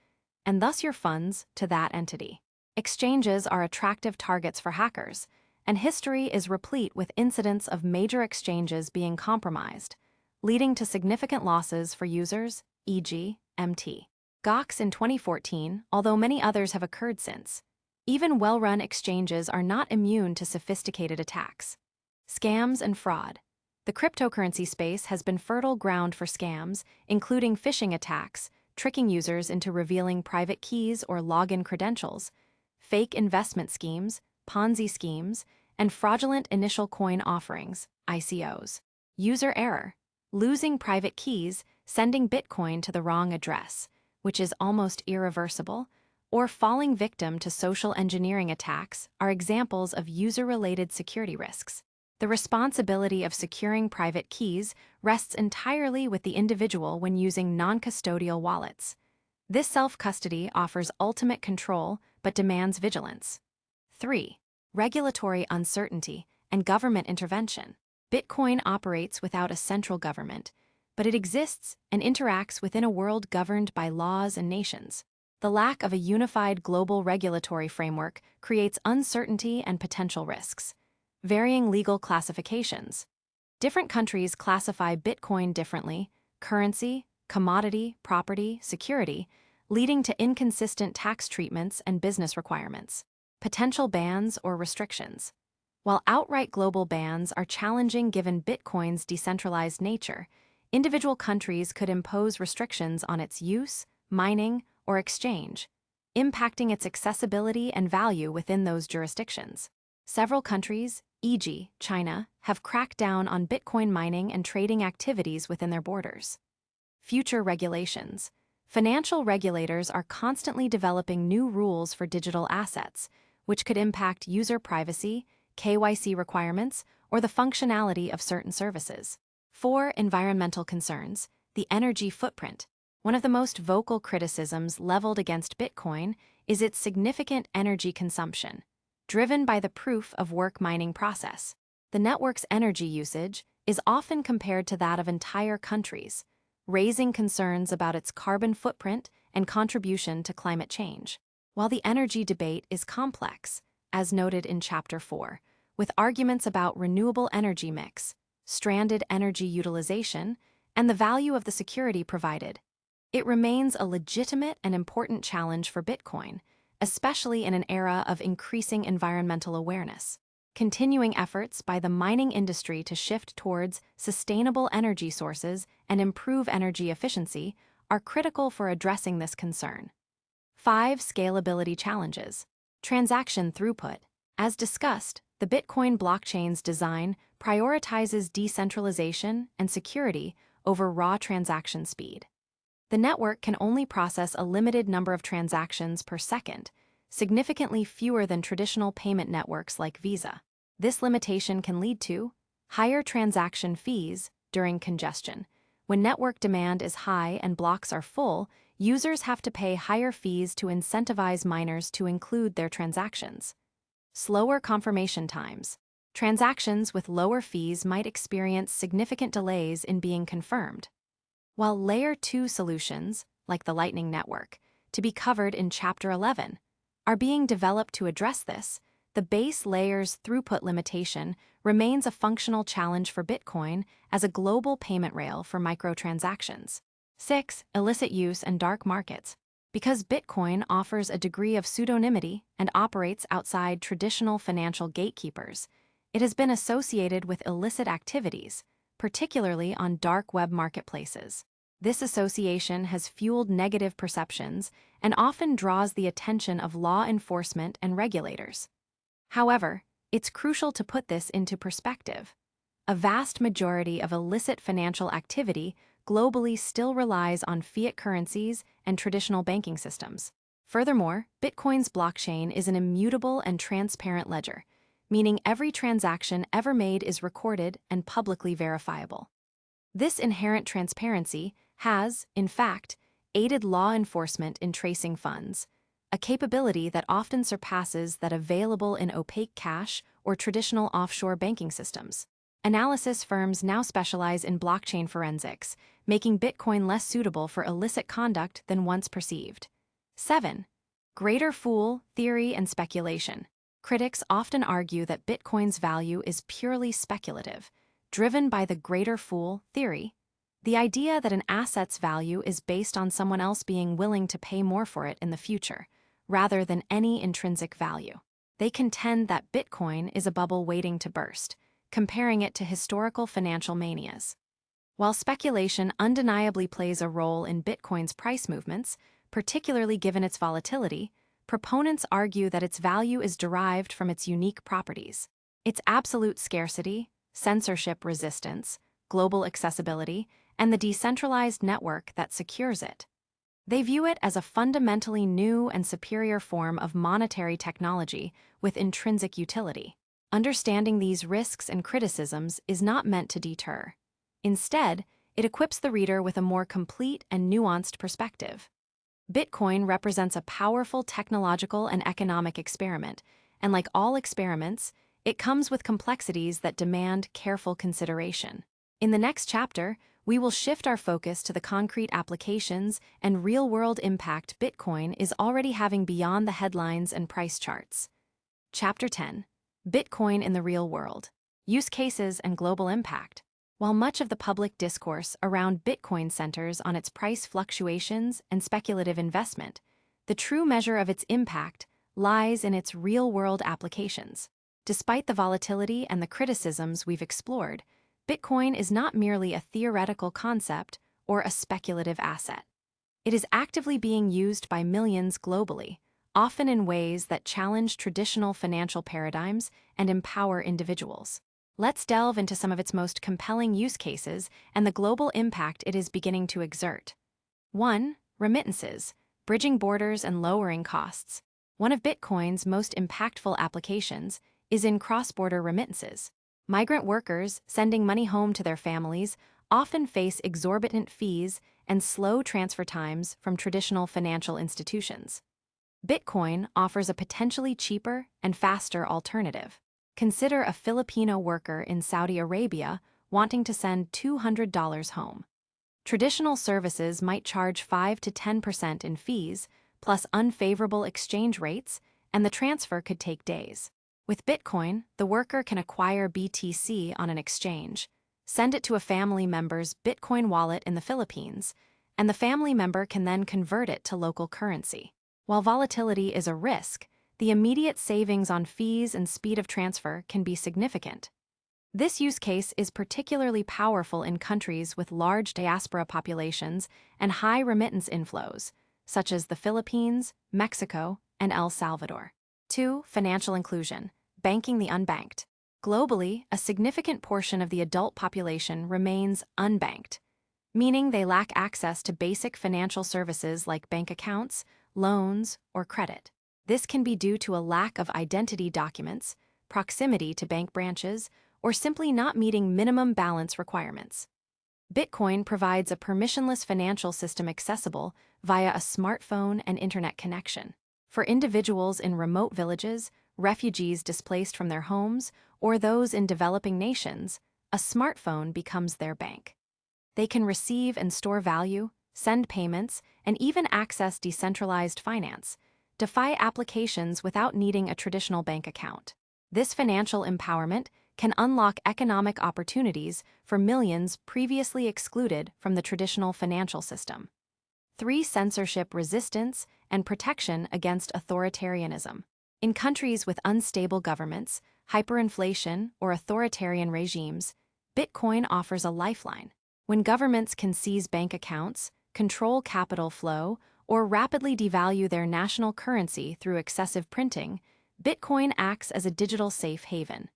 and thus your funds, to that entity. Exchanges are attractive targets for hackers, and history is replete with incidents of major exchanges being compromised, leading to significant losses for users, e.g., MT. Gox in 2014, although many others have occurred since. Even well-run exchanges are not immune to sophisticated attacks. Scams and fraud. The cryptocurrency space has been fertile ground for scams, including phishing attacks, tricking users into revealing private keys or login credentials, fake investment schemes, Ponzi schemes, and fraudulent initial coin offerings, ICOs. User error. Losing private keys, sending Bitcoin to the wrong address, which is almost irreversible, or falling victim to social engineering attacks are examples of user-related security risks. The responsibility of securing private keys rests entirely with the individual when using non-custodial wallets. This self-custody offers ultimate control but demands vigilance. 3. Regulatory uncertainty and government intervention. Bitcoin operates without a central government, but it exists and interacts within a world governed by laws and nations. The lack of a unified global regulatory framework creates uncertainty and potential risks. Varying legal classifications. Different countries classify Bitcoin differently: currency, commodity, property, security, leading to inconsistent tax treatments and business requirements. Potential bans or restrictions. While outright global bans are challenging given Bitcoin's decentralized nature, individual countries could impose restrictions on its use, mining, or exchange, impacting its accessibility and value within those jurisdictions. Several countries, e.g., China, have cracked down on Bitcoin mining and trading activities within their borders. Future regulations. Financial regulators are constantly developing new rules for digital assets, which could impact user privacy, KYC requirements, or the functionality of certain services. 4. Environmental concerns. The energy footprint. One of the most vocal criticisms leveled against Bitcoin is its significant energy consumption, driven by the proof-of-work mining process. The network's energy usage is often compared to that of entire countries, raising concerns about its carbon footprint and contribution to climate change. While the energy debate is complex, as noted in Chapter 4, with arguments about renewable energy mix, stranded energy utilization, and the value of the security provided, it remains a legitimate and important challenge for Bitcoin, especially in an era of increasing environmental awareness. Continuing efforts by the mining industry to shift towards sustainable energy sources and improve energy efficiency are critical for addressing this concern. 5. Scalability challenges. Transaction throughput. As discussed, the Bitcoin blockchain's design prioritizes decentralization and security over raw transaction speed. The network can only process a limited number of transactions per second, significantly fewer than traditional payment networks like Visa. This limitation can lead to higher transaction fees during congestion. When network demand is high and blocks are full, users have to pay higher fees to incentivize miners to include their transactions. Slower confirmation times. Transactions with lower fees might experience significant delays in being confirmed. While Layer 2 solutions, like the Lightning Network, to be covered in Chapter 11, are being developed to address this, the base layer's throughput limitation remains a functional challenge for Bitcoin as a global payment rail for microtransactions. 6. Illicit use and dark markets. Because Bitcoin offers a degree of pseudonymity and operates outside traditional financial gatekeepers, it has been associated with illicit activities, particularly on dark web marketplaces. This association has fueled negative perceptions and often draws the attention of law enforcement and regulators. However, it's crucial to put this into perspective. A vast majority of illicit financial activity globally still relies on fiat currencies and traditional banking systems. Furthermore, Bitcoin's blockchain is an immutable and transparent ledger, meaning every transaction ever made is recorded and publicly verifiable. This inherent transparency has, in fact, aided law enforcement in tracing funds, a capability that often surpasses that available in opaque cash or traditional offshore banking systems. Analysis firms now specialize in blockchain forensics, making Bitcoin less suitable for illicit conduct than once perceived. 7. Greater fool theory and speculation. Critics often argue that Bitcoin's value is purely speculative, driven by the greater fool theory, the idea that an asset's value is based on someone else being willing to pay more for it in the future, rather than any intrinsic value. They contend that Bitcoin is a bubble waiting to burst, comparing it to historical financial manias. While speculation undeniably plays a role in Bitcoin's price movements, particularly given its volatility, proponents argue that its value is derived from its unique properties: its absolute scarcity, censorship resistance, global accessibility, and the decentralized network that secures it. They view it as a fundamentally new and superior form of monetary technology with intrinsic utility. Understanding these risks and criticisms is not meant to deter. Instead, it equips the reader with a more complete and nuanced perspective. Bitcoin represents a powerful technological and economic experiment, and like all experiments, it comes with complexities that demand careful consideration. In the next chapter, we will shift our focus to the concrete applications and real-world impact Bitcoin is already having beyond the headlines and price charts. Chapter 10. Bitcoin in the Real World. Use Cases and Global Impact. While much of the public discourse around Bitcoin centers on its price fluctuations and speculative investment, the true measure of its impact lies in its real-world applications. Despite the volatility and the criticisms we've explored, Bitcoin is not merely a theoretical concept or a speculative asset. It is actively being used by millions globally, often in ways that challenge traditional financial paradigms and empower individuals. Let's delve into some of its most compelling use cases and the global impact it is beginning to exert. 1. Remittances, bridging borders and lowering costs. One of Bitcoin's most impactful applications is in cross-border remittances. Migrant workers sending money home to their families often face exorbitant fees and slow transfer times from traditional financial institutions. Bitcoin offers a potentially cheaper and faster alternative. Consider a Filipino worker in Saudi Arabia wanting to send $200 home. Traditional services might charge 5 to 10% in fees, plus unfavorable exchange rates, and the transfer could take days. With Bitcoin, the worker can acquire BTC on an exchange, send it to a family member's Bitcoin wallet in the Philippines, and the family member can then convert it to local currency. While volatility is a risk, the immediate savings on fees and speed of transfer can be significant. This use case is particularly powerful in countries with large diaspora populations and high remittance inflows, such as the Philippines, Mexico, and El Salvador. 2. Financial inclusion, banking the unbanked. Globally, a significant portion of the adult population remains unbanked, meaning they lack access to basic financial services like bank accounts, loans, or credit. This can be due to a lack of identity documents, proximity to bank branches, or simply not meeting minimum balance requirements. Bitcoin provides a permissionless financial system accessible via a smartphone and internet connection. For individuals in remote villages, refugees displaced from their homes, or those in developing nations, a smartphone becomes their bank. They can receive and store value, send payments, and even access decentralized finance, DeFi applications without needing a traditional bank account. This financial empowerment can unlock economic opportunities for millions previously excluded from the traditional financial system. 3. Censorship resistance and protection against authoritarianism. In countries with unstable governments, hyperinflation, or authoritarian regimes, Bitcoin offers a lifeline. When governments can seize bank accounts, control capital flow, or rapidly devalue their national currency through excessive printing, Bitcoin acts as a digital safe haven.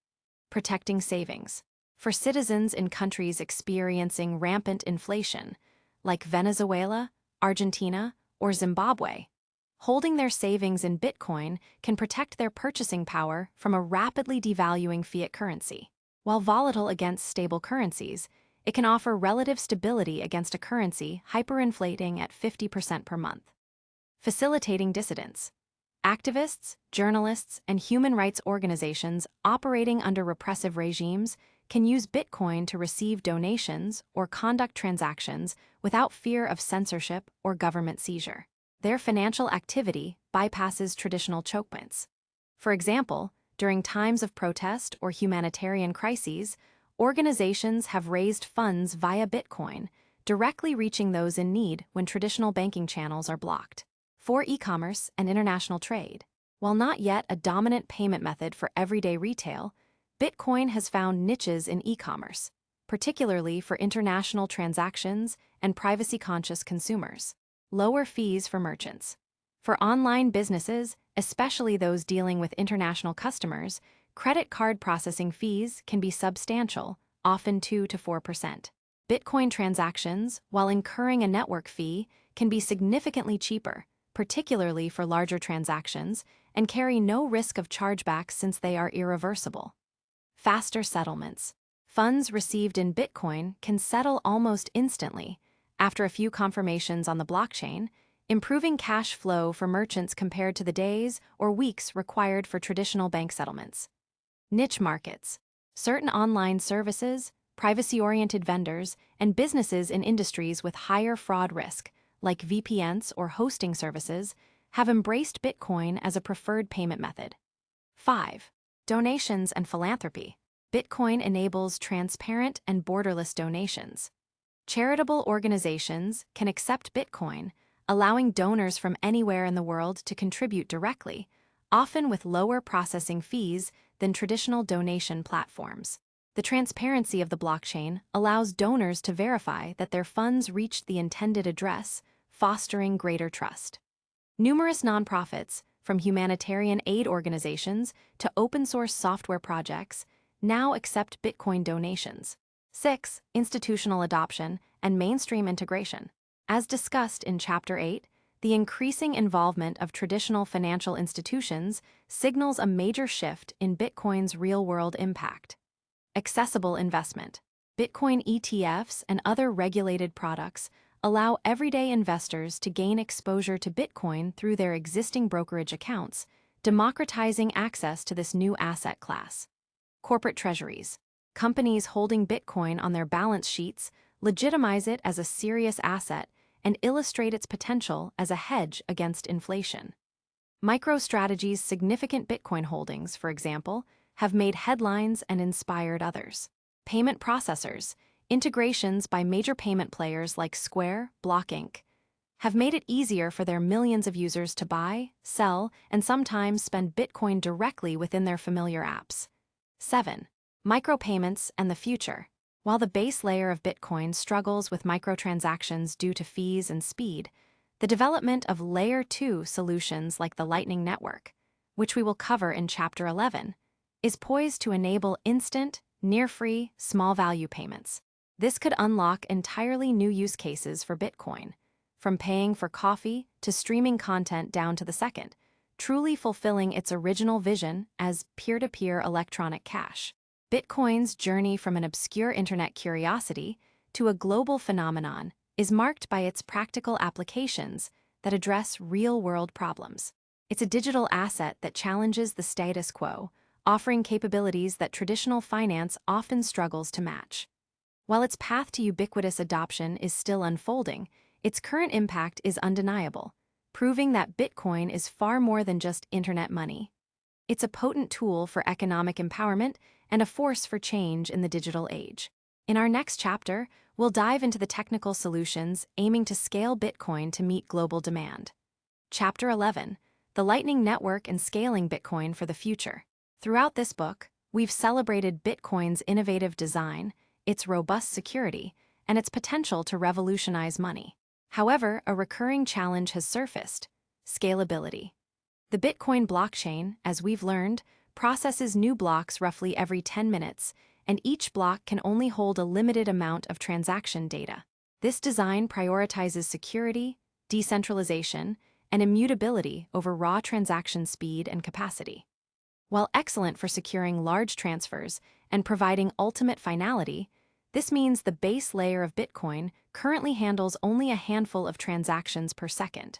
Protecting savings. For citizens in countries experiencing rampant inflation, like Venezuela, Argentina, or Zimbabwe, holding their savings in Bitcoin can protect their purchasing power from a rapidly devaluing fiat currency. While volatile against stable currencies, it can offer relative stability against a currency hyperinflating at 50% per month. Facilitating dissidence. Activists, journalists, and human rights organizations operating under repressive regimes can use Bitcoin to receive donations or conduct transactions without fear of censorship or government seizure. Their financial activity bypasses traditional choke points. For example, during times of protest or humanitarian crises, organizations have raised funds via Bitcoin, directly reaching those in need when traditional banking channels are blocked. 4. E-commerce and international trade. While not yet a dominant payment method for everyday retail, Bitcoin has found niches in e-commerce, particularly for international transactions and privacy-conscious consumers. Lower fees for merchants. For online businesses, especially those dealing with international customers, credit card processing fees can be substantial, often 2 to 4%. Bitcoin transactions, while incurring a network fee, can be significantly cheaper, particularly for larger transactions, and carry no risk of chargebacks since they are irreversible. Faster settlements. Funds received in Bitcoin can settle almost instantly, after a few confirmations on the blockchain, improving cash flow for merchants compared to the days or weeks required for traditional bank settlements. Niche markets. Certain online services, privacy-oriented vendors, and businesses in industries with higher fraud risk, like VPNs or hosting services, have embraced Bitcoin as a preferred payment method. 5. Donations and philanthropy. Bitcoin enables transparent and borderless donations. Charitable organizations can accept Bitcoin, allowing donors from anywhere in the world to contribute directly, often with lower processing fees than traditional donation platforms. The transparency of the blockchain allows donors to verify that their funds reached the intended address, fostering greater trust. Numerous nonprofits, from humanitarian aid organizations to open-source software projects, now accept Bitcoin donations. 6. Institutional adoption and mainstream integration. As discussed in Chapter 8, the increasing involvement of traditional financial institutions signals a major shift in Bitcoin's real-world impact. Accessible investment. Bitcoin ETFs and other regulated products allow everyday investors to gain exposure to Bitcoin through their existing brokerage accounts, democratizing access to this new asset class. Corporate treasuries. Companies holding Bitcoin on their balance sheets legitimize it as a serious asset and illustrate its potential as a hedge against inflation. MicroStrategy's significant Bitcoin holdings, for example, have made headlines and inspired others. Payment processors. Integrations by major payment players like Square, Block Inc. have made it easier for their millions of users to buy, sell, and sometimes spend Bitcoin directly within their familiar apps. 7. Micropayments and the future. While the base layer of Bitcoin struggles with microtransactions due to fees and speed, the development of Layer 2 solutions like the Lightning Network, which we will cover in Chapter 11, is poised to enable instant, near-free, small-value payments. This could unlock entirely new use cases for Bitcoin, from paying for coffee to streaming content down to the second, truly fulfilling its original vision as peer-to-peer electronic cash. Bitcoin's journey from an obscure internet curiosity to a global phenomenon is marked by its practical applications that address real-world problems. It's a digital asset that challenges the status quo, offering capabilities that traditional finance often struggles to match. While its path to ubiquitous adoption is still unfolding, its current impact is undeniable, proving that Bitcoin is far more than just internet money. It's a potent tool for economic empowerment and a force for change in the digital age. In our next chapter, we'll dive into the technical solutions aiming to scale Bitcoin to meet global demand. Chapter 11: The Lightning Network and Scaling Bitcoin for the Future. Throughout this book, we've celebrated Bitcoin's innovative design, its robust security, and its potential to revolutionize money. However, a recurring challenge has surfaced: scalability. The Bitcoin blockchain, as we've learned, processes new blocks roughly every 10 minutes, and each block can only hold a limited amount of transaction data. This design prioritizes security, decentralization, and immutability over raw transaction speed and capacity. While excellent for securing large transfers and providing ultimate finality, this means the base layer of Bitcoin currently handles only a handful of transactions per second.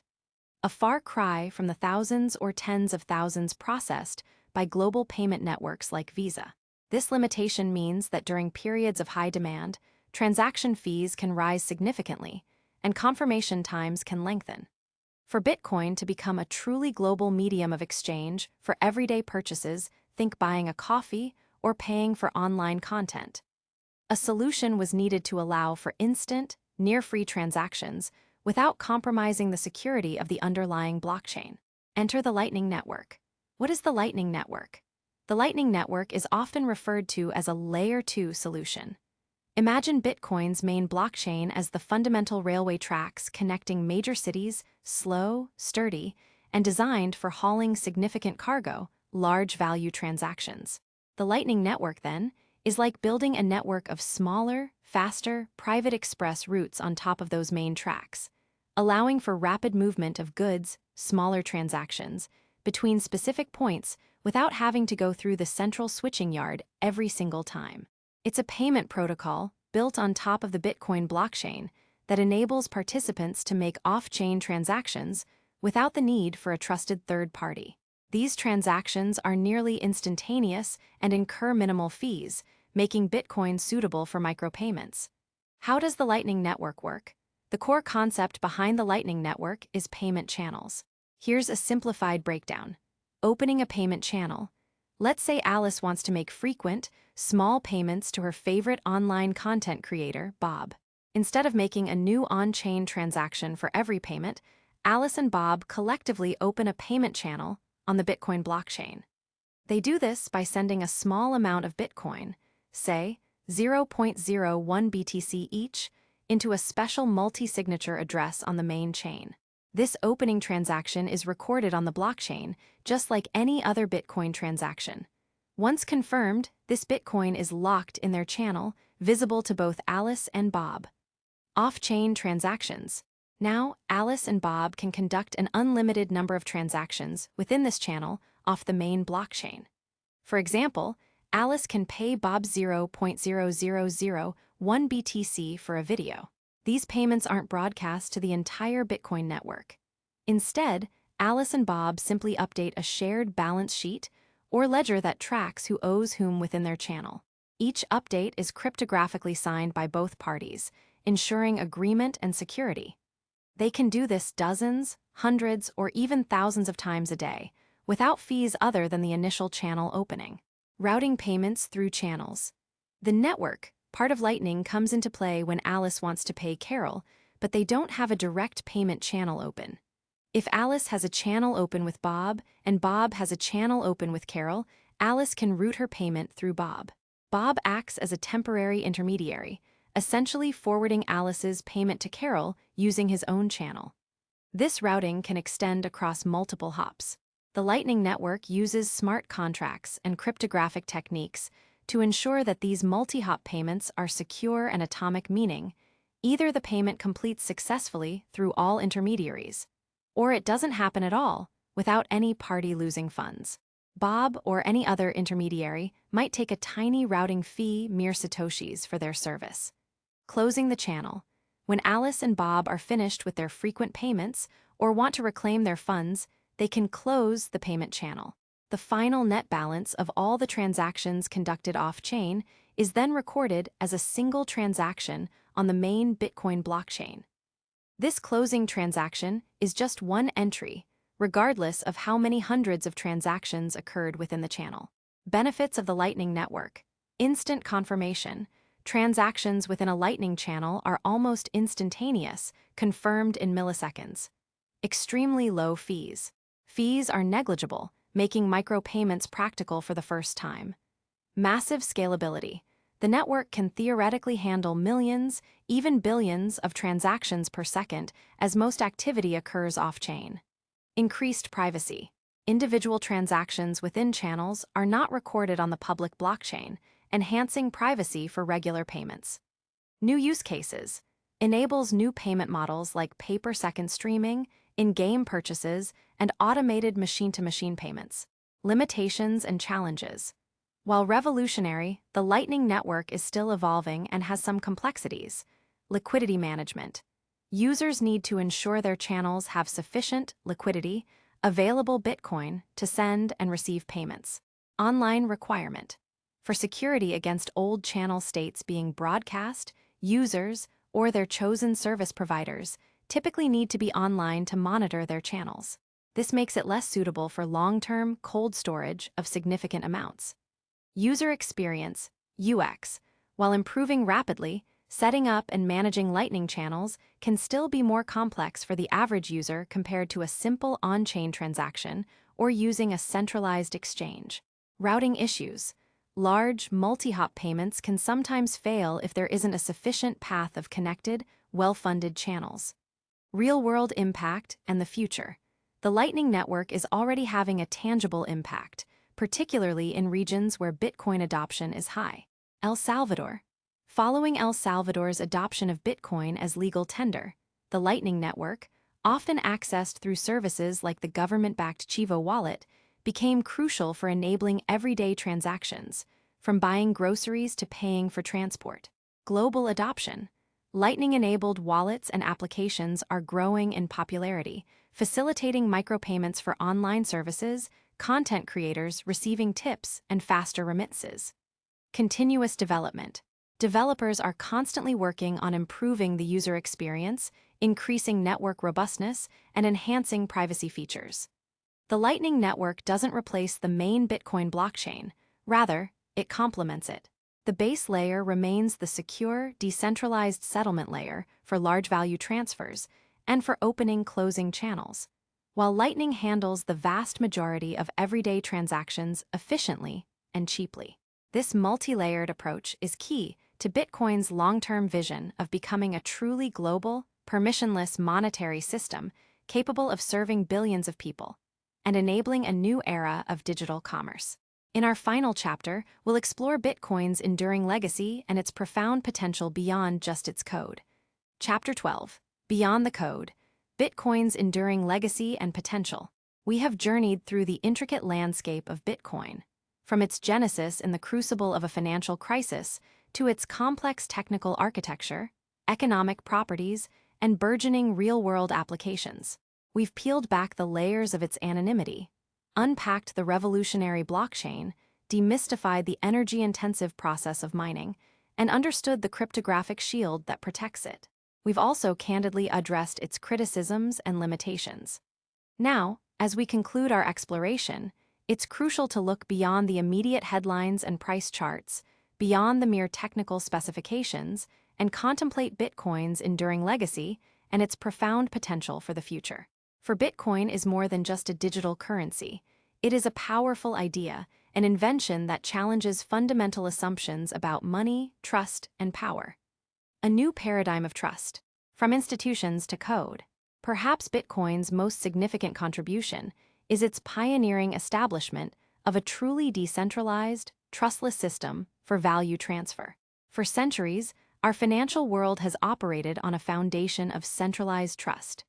A far cry from the thousands or tens of thousands processed by global payment networks like Visa. This limitation means that during periods of high demand, transaction fees can rise significantly, and confirmation times can lengthen. For Bitcoin to become a truly global medium of exchange for everyday purchases, think buying a coffee or paying for online content, a solution was needed to allow for instant, near-free transactions without compromising the security of the underlying blockchain. Enter the Lightning Network. What is the Lightning Network? The Lightning Network is often referred to as a Layer 2 solution. Imagine Bitcoin's main blockchain as the fundamental railway tracks connecting major cities, slow, sturdy, and designed for hauling significant cargo, large-value transactions. The Lightning Network, then, is like building a network of smaller, faster, private express routes on top of those main tracks, allowing for rapid movement of goods, smaller transactions, between specific points without having to go through the central switching yard every single time. It's a payment protocol built on top of the Bitcoin blockchain that enables participants to make off-chain transactions without the need for a trusted third party. These transactions are nearly instantaneous and incur minimal fees, making Bitcoin suitable for micropayments. How does the Lightning Network work? The core concept behind the Lightning Network is payment channels. Here's a simplified breakdown. Opening a payment channel. Let's say Alice wants to make frequent, small payments to her favorite online content creator, Bob. Instead of making a new on-chain transaction for every payment, Alice and Bob collectively open a payment channel on the Bitcoin blockchain. They do this by sending a small amount of Bitcoin, say 0.01 BTC each, into a special multi-signature address on the main chain. This opening transaction is recorded on the blockchain, just like any other Bitcoin transaction. Once confirmed, this Bitcoin is locked in their channel, visible to both Alice and Bob. Off-chain transactions. Now, Alice and Bob can conduct an unlimited number of transactions within this channel off the main blockchain. For example, Alice can pay Bob 0.0001 BTC for a video. These payments aren't broadcast to the entire Bitcoin network. Instead, Alice and Bob simply update a shared balance sheet or ledger that tracks who owes whom within their channel. Each update is cryptographically signed by both parties, ensuring agreement and security. They can do this dozens, hundreds, or even thousands of times a day, without fees other than the initial channel opening. Routing payments through channels. The network, part of Lightning, comes into play when Alice wants to pay Carol, but they don't have a direct payment channel open. If Alice has a channel open with Bob and Bob has a channel open with Carol, Alice can route her payment through Bob. Bob acts as a temporary intermediary, essentially forwarding Alice's payment to Carol using his own channel. This routing can extend across multiple hops. The Lightning Network uses smart contracts and cryptographic techniques to ensure that these multi-hop payments are secure and atomic, meaning either the payment completes successfully through all intermediaries, or it doesn't happen at all without any party losing funds. Bob or any other intermediary might take a tiny routing fee, mere Satoshis, for their service. Closing the channel. When Alice and Bob are finished with their frequent payments or want to reclaim their funds, they can close the payment channel. The final net balance of all the transactions conducted off-chain is then recorded as a single transaction on the main Bitcoin blockchain. This closing transaction is just one entry, regardless of how many hundreds of transactions occurred within the channel. Benefits of the Lightning Network. Instant confirmation. Transactions within a Lightning channel are almost instantaneous, confirmed in milliseconds. Extremely low fees. Fees are negligible, making micropayments practical for the first time. Massive scalability. The network can theoretically handle millions, even billions of transactions per second, as most activity occurs off-chain. Increased privacy. Individual transactions within channels are not recorded on the public blockchain, enhancing privacy for regular payments. New use cases. Enables new payment models like pay-per-second streaming, in-game purchases, and automated machine-to-machine payments. Limitations and challenges. While revolutionary, the Lightning Network is still evolving and has some complexities. Liquidity management. Users need to ensure their channels have sufficient liquidity, available Bitcoin to send and receive payments. Online requirement. For security against old channel states being broadcast, users, or their chosen service providers typically need to be online to monitor their channels. This makes it less suitable for long-term cold storage of significant amounts. User experience, UX. While improving rapidly, setting up and managing Lightning channels can still be more complex for the average user compared to a simple on-chain transaction or using a centralized exchange. Routing issues. Large, multi-hop payments can sometimes fail if there isn't a sufficient path of connected, well-funded channels. Real-world impact and the future. The Lightning Network is already having a tangible impact, particularly in regions where Bitcoin adoption is high. El Salvador. Following El Salvador's adoption of Bitcoin as legal tender, the Lightning Network, often accessed through services like the government-backed Chivo wallet, became crucial for enabling everyday transactions, from buying groceries to paying for transport. Global adoption. Lightning-enabled wallets and applications are growing in popularity, facilitating micropayments for online services, content creators receiving tips and faster remittances. Continuous development. Developers are constantly working on improving the user experience, increasing network robustness, and enhancing privacy features. The Lightning Network doesn't replace the main Bitcoin blockchain. Rather, it complements it. The base layer remains the secure, decentralized settlement layer for large value transfers and for opening-closing channels, while Lightning handles the vast majority of everyday transactions efficiently and cheaply. This multi-layered approach is key to Bitcoin's long-term vision of becoming a truly global, permissionless monetary system capable of serving billions of people and enabling a new era of digital commerce. In our final chapter, we'll explore Bitcoin's enduring legacy and its profound potential beyond just its code. Chapter 12. Beyond the Code, Bitcoin's Enduring Legacy and Potential. We have journeyed through the intricate landscape of Bitcoin, from its genesis in the crucible of a financial crisis to its complex technical architecture, economic properties, and burgeoning real-world applications. We've peeled back the layers of its anonymity, unpacked the revolutionary blockchain, demystified the energy-intensive process of mining, and understood the cryptographic shield that protects it. We've also candidly addressed its criticisms and limitations. Now, as we conclude our exploration, it's crucial to look beyond the immediate headlines and price charts, beyond the mere technical specifications, and contemplate Bitcoin's enduring legacy and its profound potential for the future. For Bitcoin is more than just a digital currency. It is a powerful idea, an invention that challenges fundamental assumptions about money, trust, and power. A new paradigm of trust, from institutions to code. Perhaps Bitcoin's most significant contribution is its pioneering establishment of a truly decentralized, trustless system for value transfer. For centuries, our financial world has operated on a foundation of centralized trust.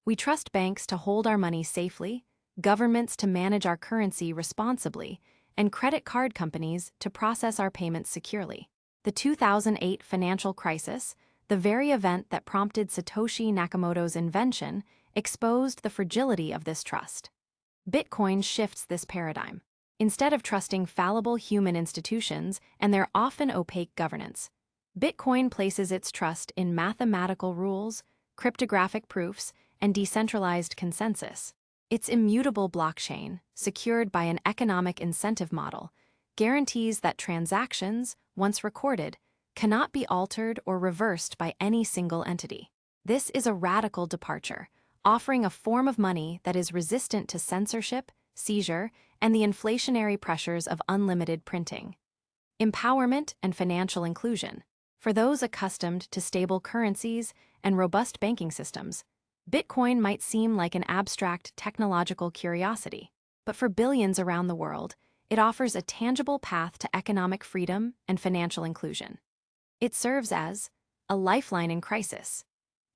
We trust banks to hold our money safely, governments to manage our currency responsibly, and credit card companies to process our payments securely. The 2008 financial crisis, the very event that prompted Satoshi Nakamoto's invention, exposed the fragility of this trust. Bitcoin shifts this paradigm. Instead of trusting fallible human institutions and their often opaque governance, Bitcoin places its trust in mathematical rules, cryptographic proofs, and decentralized consensus. Its immutable blockchain, secured by an economic incentive model, guarantees that transactions, once recorded, cannot be altered or reversed by any single entity. This is a radical departure, offering a form of money that is resistant to censorship, seizure, and the inflationary pressures of unlimited printing. Empowerment and financial inclusion. For those accustomed to stable currencies and robust banking systems, Bitcoin might seem like an abstract technological curiosity, but for billions around the world, it offers a tangible path to economic freedom and financial inclusion. It serves as a lifeline in crisis.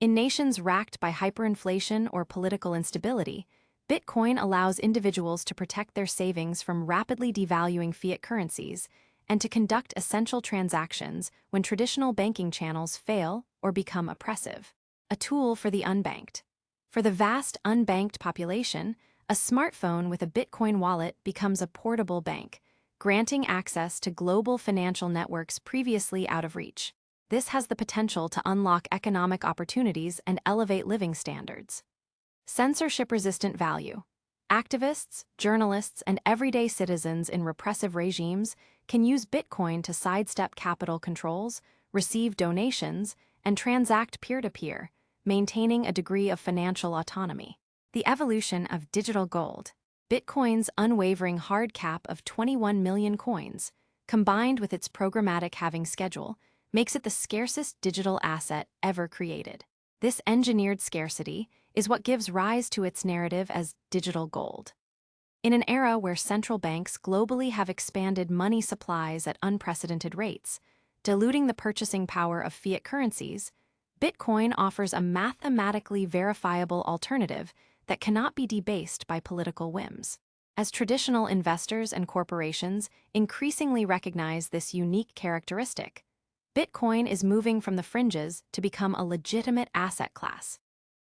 In nations racked by hyperinflation or political instability, Bitcoin allows individuals to protect their savings from rapidly devaluing fiat currencies and to conduct essential transactions when traditional banking channels fail or become oppressive. A tool for the unbanked. For the vast unbanked population, a smartphone with a Bitcoin wallet becomes a portable bank, granting access to global financial networks previously out of reach. This has the potential to unlock economic opportunities and elevate living standards. Censorship-resistant value. Activists, journalists, and everyday citizens in repressive regimes can use Bitcoin to sidestep capital controls, receive donations, and transact peer-to-peer, maintaining a degree of financial autonomy. The evolution of digital gold. Bitcoin's unwavering hard cap of 21 million coins, combined with its programmatic halving schedule, makes it the scarcest digital asset ever created. This engineered scarcity is what gives rise to its narrative as digital gold. In an era where central banks globally have expanded money supplies at unprecedented rates, diluting the purchasing power of fiat currencies, Bitcoin offers a mathematically verifiable alternative that cannot be debased by political whims. As traditional investors and corporations increasingly recognize this unique characteristic, Bitcoin is moving from the fringes to become a legitimate asset class.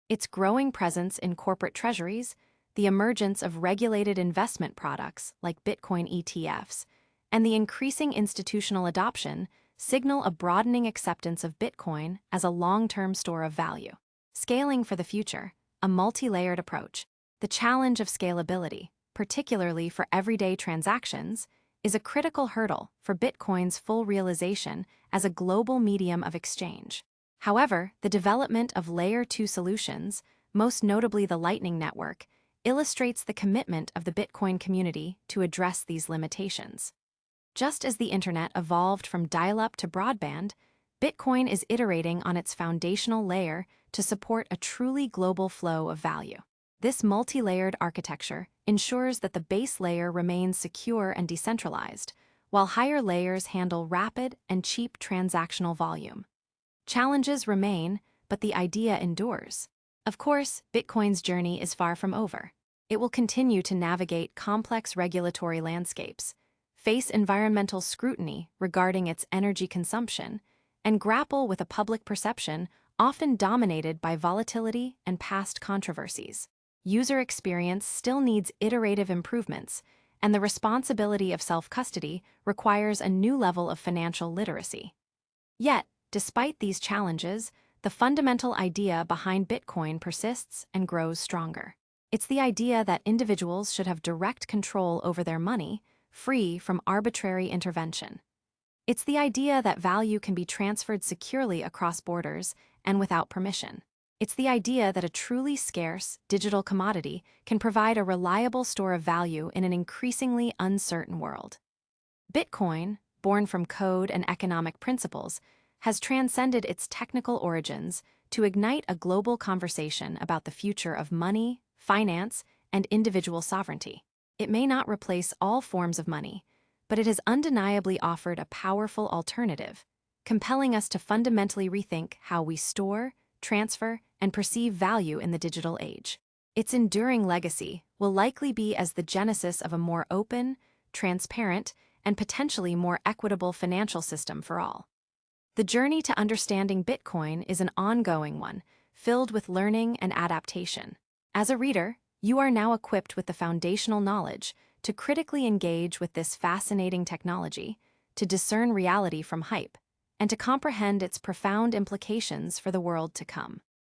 Its growing presence in corporate treasuries, the emergence of regulated investment products like Bitcoin ETFs, and the increasing institutional adoption signal a broadening acceptance of Bitcoin as a long-term store of value. Scaling for the future, a multi-layered approach. The challenge of scalability, particularly for everyday transactions, is a critical hurdle for Bitcoin's full realization as a global medium of exchange. However, the development of Layer 2 solutions, most notably the Lightning Network, illustrates the commitment of the Bitcoin community to address these limitations. Just as the Internet evolved from dial-up to broadband, Bitcoin is iterating on its foundational layer to support a truly global flow of value. This multi-layered architecture ensures that the base layer remains secure and decentralized, while higher layers handle rapid and cheap transactional volume. Challenges remain, but the idea endures. Of course, Bitcoin's journey is far from over. It will continue to navigate complex regulatory landscapes, face environmental scrutiny regarding its energy consumption, and grapple with a public perception often dominated by volatility and past controversies. User experience still needs iterative improvements, and the responsibility of self-custody requires a new level of financial literacy. Yet, despite these challenges, the fundamental idea behind Bitcoin persists and grows stronger. It's the idea that individuals should have direct control over their money, free from arbitrary intervention. It's the idea that value can be transferred securely across borders and without permission. It's the idea that a truly scarce, digital commodity can provide a reliable store of value in an increasingly uncertain world. Bitcoin, born from code and economic principles, has transcended its technical origins to ignite a global conversation about the future of money, finance, and individual sovereignty. It may not replace all forms of money, but it has undeniably offered a powerful alternative, compelling us to fundamentally rethink how we store, transfer, and perceive value in the digital age. Its enduring legacy will likely be as the genesis of a more open, transparent, and potentially more equitable financial system for all. The journey to understanding Bitcoin is an ongoing one, filled with learning and adaptation. As a reader, you are now equipped with the foundational knowledge to critically engage with this fascinating technology, to discern reality from hype, and to comprehend its profound implications for the world to come.